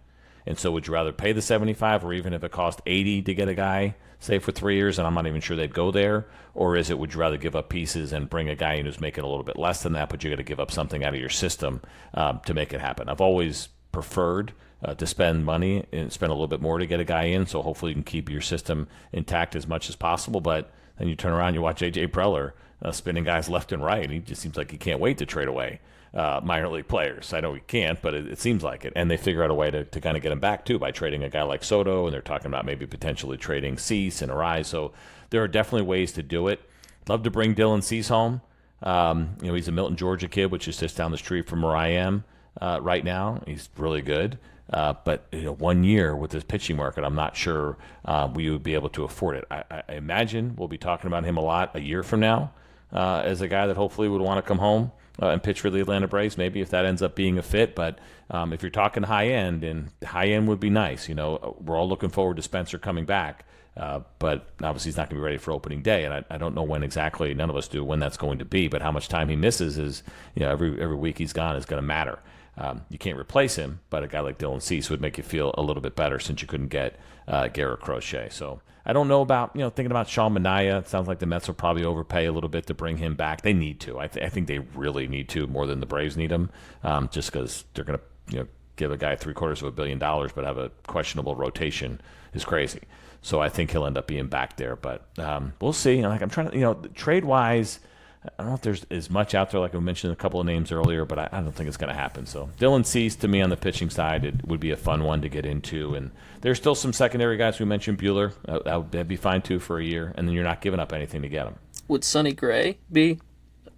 And so would you rather pay the 75, or even if it cost 80 to get a guy, say, for 3 years, and I'm not even sure they'd go there? Or is it, would you rather give up pieces and bring a guy in who's making a little bit less than that, but you got to give up something out of your system to make it happen? I've always preferred to spend money and spend a little bit more to get a guy in, so hopefully you can keep your system intact as much as possible. But then you turn around, you watch A.J. Preller spinning guys left and right, and he just seems like he can't wait to trade away minor league players. I know he can't, but it seems like it. And they figure out a way to kind of get him back, too, by trading a guy like Soto, and they're talking about maybe potentially trading Cease and Arise. So there are definitely ways to do it. Love to bring Dylan Cease home. He's a Milton, Georgia kid, which is just down the street from where I am right now. He's really good. But 1 year with this pitching market, I'm not sure we would be able to afford it. I imagine we'll be talking about him a lot a year from now as a guy that hopefully would want to come home and pitch for the Atlanta Braves, maybe if that ends up being a fit. But if you're talking high end, and high end would be nice. We're all looking forward to Spencer coming back. But obviously he's not going to be ready for opening day, and I don't know when exactly. None of us do when that's going to be. But how much time he misses is, every week he's gone is going to matter. You can't replace him, but a guy like Dylan Cease would make you feel a little bit better since you couldn't get Garrett Crochet. So I don't know about, thinking about Sean Manaea. It sounds like the Mets will probably overpay a little bit to bring him back. They need to. I think they really need to, more than the Braves need him, just because they're going to give a guy $750 million but have a questionable rotation is crazy. So I think he'll end up being back there. But we'll see. I'm trying to, trade-wise, I don't know if there's as much out there, like I mentioned a couple of names earlier, but I don't think it's going to happen. So Dylan Cease, to me, on the pitching side, it would be a fun one to get into. And there's still some secondary guys. We mentioned Bueller. That'd be fine, too, for a year. And then you're not giving up anything to get him. Would Sonny Gray be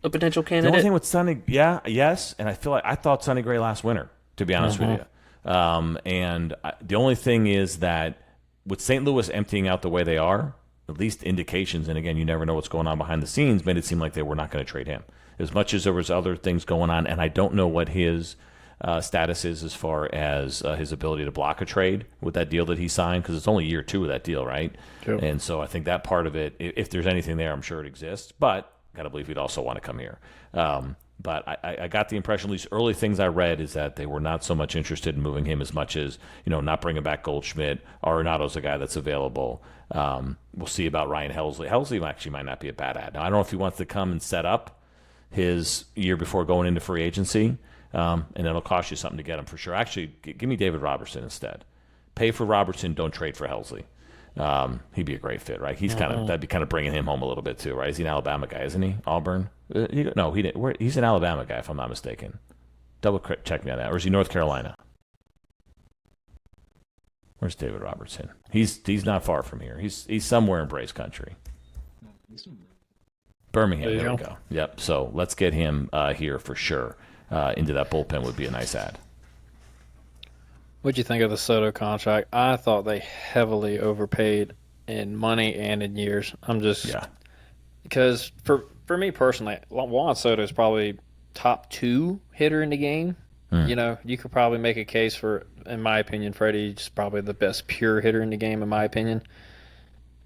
a potential The candidate? only thing with Sonny, yes. And I thought Sonny Gray last winter, to be honest with you. The only thing is that with St. Louis emptying out the way they are, at least indications, and again, you never know what's going on behind the scenes, made it seem like they were not going to trade him. As much as there was other things going on, and I don't know what his status is as far as his ability to block a trade with that deal that he signed, because it's only year 2 of that deal, right? Sure. And so I think that part of it, if there's anything there, I'm sure it exists, but got to believe he'd also want to come here. But I got the impression, at least early things I read, is that they were not so much interested in moving him as much as, not bringing back Goldschmidt. Arenado's a guy that's available. We'll see about Ryan Helsley. Helsley actually might not be a bad ad. Now, I don't know if he wants to come and set up his year before going into free agency, and it'll cost you something to get him for sure. Actually, give me David Robertson instead. Pay for Robertson, don't trade for Helsley. He'd be a great fit, right? That'd be kind of bringing him home a little bit too, right? He's an Alabama guy, isn't he? Auburn? No, he didn't. He's an Alabama guy, if I'm not mistaken. Double check me on that. Or is he North Carolina? Where's David Robertson? He's not far from here. He's somewhere in Braves country. Birmingham. There we go. Yep. So let's get him here for sure. Into that bullpen would be a nice ad. What'd you think of the Soto contract? I thought they heavily overpaid in money and in years. Because for me personally, Juan Soto is probably top 2 hitter in the game. You could probably make a case for, in my opinion, Freddie's probably the best pure hitter in the game, in my opinion.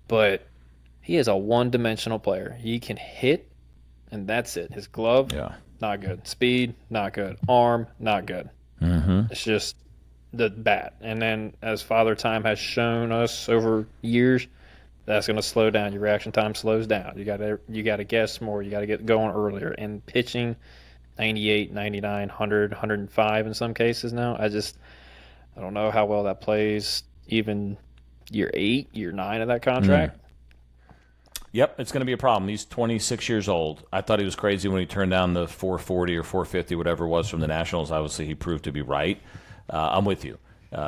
But he is a one-dimensional player. He can hit, and that's it. His glove, not good. Speed, not good. Arm, not good. It's just the bat. And then as Father Time has shown us over years, that's going to slow down. Your reaction time slows down. You got to guess more. You got to get going earlier. And pitching, 98, 99, 100, 105 in some cases now. I don't know how well that plays even year 8, year 9 of that contract. Yep, it's going to be a problem. He's 26 years old. I thought he was crazy when he turned down the 440 or 450, whatever it was, from the Nationals. Obviously, he proved to be right. I'm with you.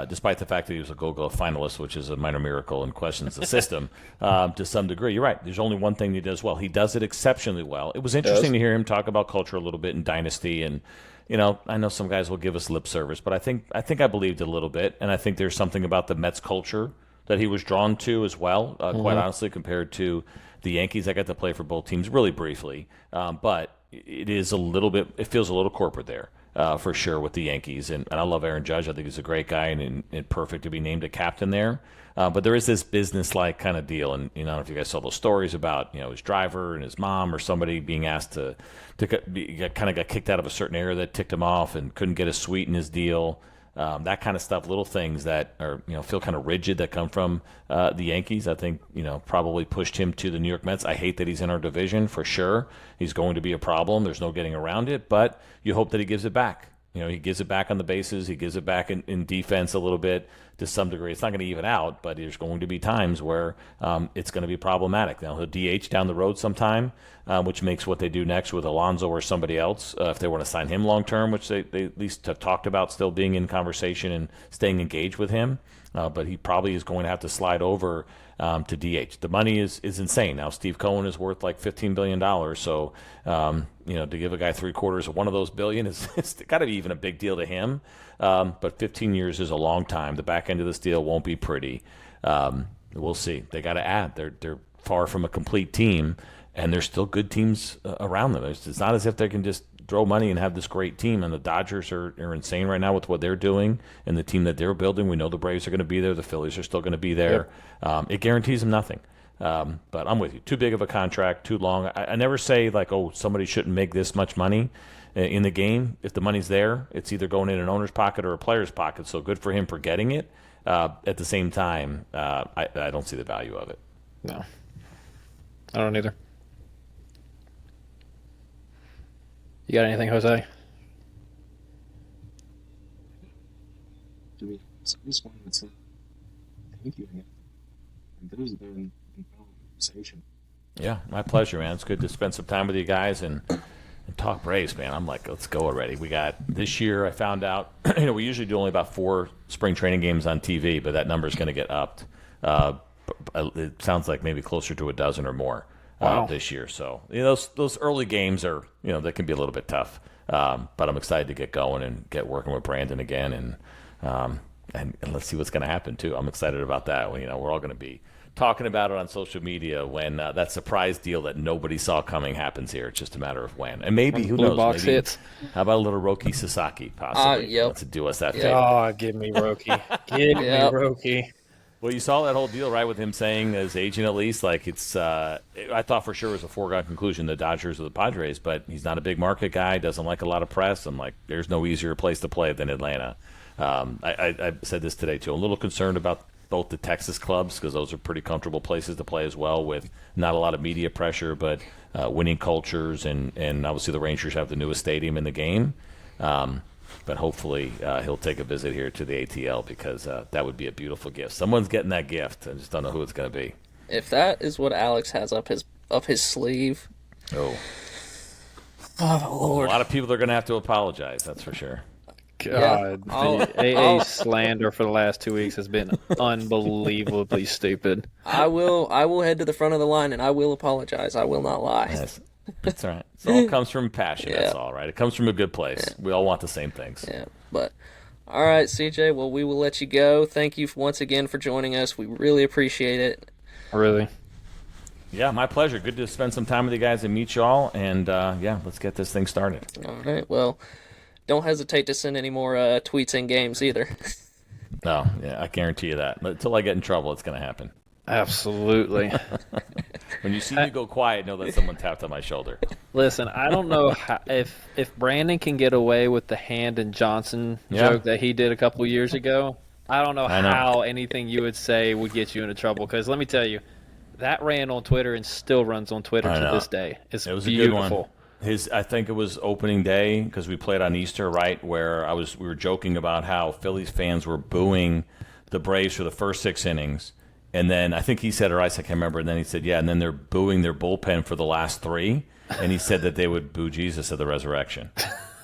Despite the fact that he was a Gold Glove finalist, which is a minor miracle and questions the system to some degree. You're right. There's only one thing he does well. He does it exceptionally well. It was interesting to hear him talk about culture a little bit in Dynasty, and I know some guys will give us lip service, but I think I believed it a little bit, and I think there's something about the Mets culture that he was drawn to as well, quite honestly, compared to the Yankees. I got to play for both teams really briefly, but it feels a little corporate there. For sure with the Yankees. And I love Aaron Judge. I think he's a great guy and perfect to be named a captain there. But there is this business-like kind of deal. And, I don't know if you guys saw those stories about, his driver and his mom or somebody being asked to kind of got kicked out of a certain area that ticked him off and couldn't get a suite in his deal. That kind of stuff, little things that are, feel kind of rigid that come from the Yankees, I think, probably pushed him to the New York Mets. I hate that he's in our division for sure. He's going to be a problem. There's no getting around it, but you hope that he gives it back. He gives it back on the bases. He gives it back in defense a little bit to some degree. It's not going to even out, but there's going to be times where it's going to be problematic. Now, he'll DH down the road sometime, which makes what they do next with Alonso or somebody else, if they want to sign him long-term, which they at least have talked about still being in conversation and staying engaged with him. But he probably is going to have to slide over to DH. The money is insane. Now, Steve Cohen is worth like $15 billion. So, to give a guy 3/4 of one of those billion it's got to be even a big deal to him. But 15 years is a long time. The back end of this deal won't be pretty. We'll see. They got to add. They're far from a complete team, and there's still good teams around them. It's not as if they can just throw money and have this great team. And the Dodgers are insane right now with what they're doing and the team that they're building. We know the Braves are going to be there. The Phillies are still going to be there. Yep. It guarantees them nothing. But I'm with you. Too big of a contract, too long. I never say like, oh, somebody shouldn't make this much money in the game. If the money's there, it's either going in an owner's pocket or a player's pocket. So good for him for getting it. At the same time, I don't see the value of it. No, I don't either. You got anything, Jose? To be honest, I just wanted to say thank you again. This has been a conversation. Yeah, my pleasure, man. It's good to spend some time with you guys and talk Braves, man. I'm like, let's go already. We got this year. I found out, we usually do only about 4 spring training games on TV, but that number is going to get upped. It sounds like maybe closer to a dozen or more. Wow. This year. So those early games are, they can be a little bit tough. But I'm excited to get going and get working with Brandon again, and let's see what's going to happen too. I'm excited about that. We're all going to be talking about it on social media when that surprise deal that nobody saw coming happens here. It's just a matter of when, and maybe who knows? Box maybe, hits. How about a little Roki Sasaki possibly? Yep. To do us that favor. Oh, give me Roki. Give me Roki. Well, you saw that whole deal, right, with him saying, as agent at least, like I thought for sure it was a foregone conclusion, the Dodgers or the Padres, but he's not a big market guy, doesn't like a lot of press. I'm like, there's no easier place to play than Atlanta. I said this today, too. I'm a little concerned about both the Texas clubs because those are pretty comfortable places to play as well with not a lot of media pressure, but winning cultures, and obviously the Rangers have the newest stadium in the game. But hopefully he'll take a visit here to the ATL because that would be a beautiful gift. Someone's getting that gift. I just don't know who it's going to be. If that is what Alex has up his sleeve, Oh, Lord, a lot of people are going to have to apologize. That's for sure. God, Yeah, the AA slander for the last 2 weeks has been unbelievably stupid. I will head to the front of the line and I will apologize. I will not lie. Yes. That's all right. It all comes from passion. Yeah. That's all right. It comes from a good place. Yeah. We all want the same things. Yeah, but all right, CJ. Well, we will let you go. Thank you once again for joining us. We really appreciate it. Really. Yeah, my pleasure. Good to spend some time with you guys and meet you all. And yeah, let's get this thing started. All right. Well, don't hesitate to send any more tweets in games either. No, yeah, I guarantee you that. But until I get in trouble, it's going to happen. Absolutely. When you see me go quiet, know that someone tapped on my shoulder. Listen, I don't know how, if Brandon can get away with the Hand and Johnson joke that he did a couple years ago. I don't know how anything you would say would get you into trouble. Because let me tell you, that ran on Twitter and still runs on Twitter to this day. It was beautiful. A good one. I think it was opening day because we played on Easter, right? Where we were joking about how Phillies fans were booing the Braves for the first 6 innings. And then I think he said, or I can't remember. And then he said, yeah, and then they're booing their bullpen for the last 3. And he said that they would boo Jesus at the resurrection.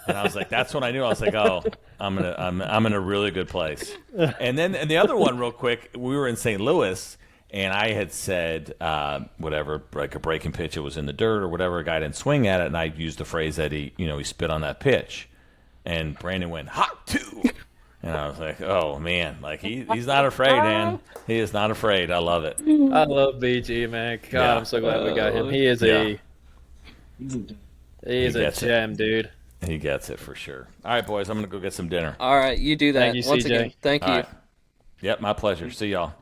And I was like, that's when I knew. I was like, oh, I'm in a really good place. And the other one, real quick, we were in St. Louis, and I had said whatever, like a breaking pitch, it was in the dirt or whatever. A guy didn't swing at it, and I used the phrase that he spit on that pitch. And Brandon went, hot too. And I was like, oh, man, like he's not afraid, man. He is not afraid. I love it. I love BG, man. God, Yeah. I'm so glad we got him. He is a gem, dude. He gets it for sure. All right, boys, I'm going to go get some dinner. All right, you do that. Thank you, Once CJ. again, thank you. All right. Yep, my pleasure. See y'all.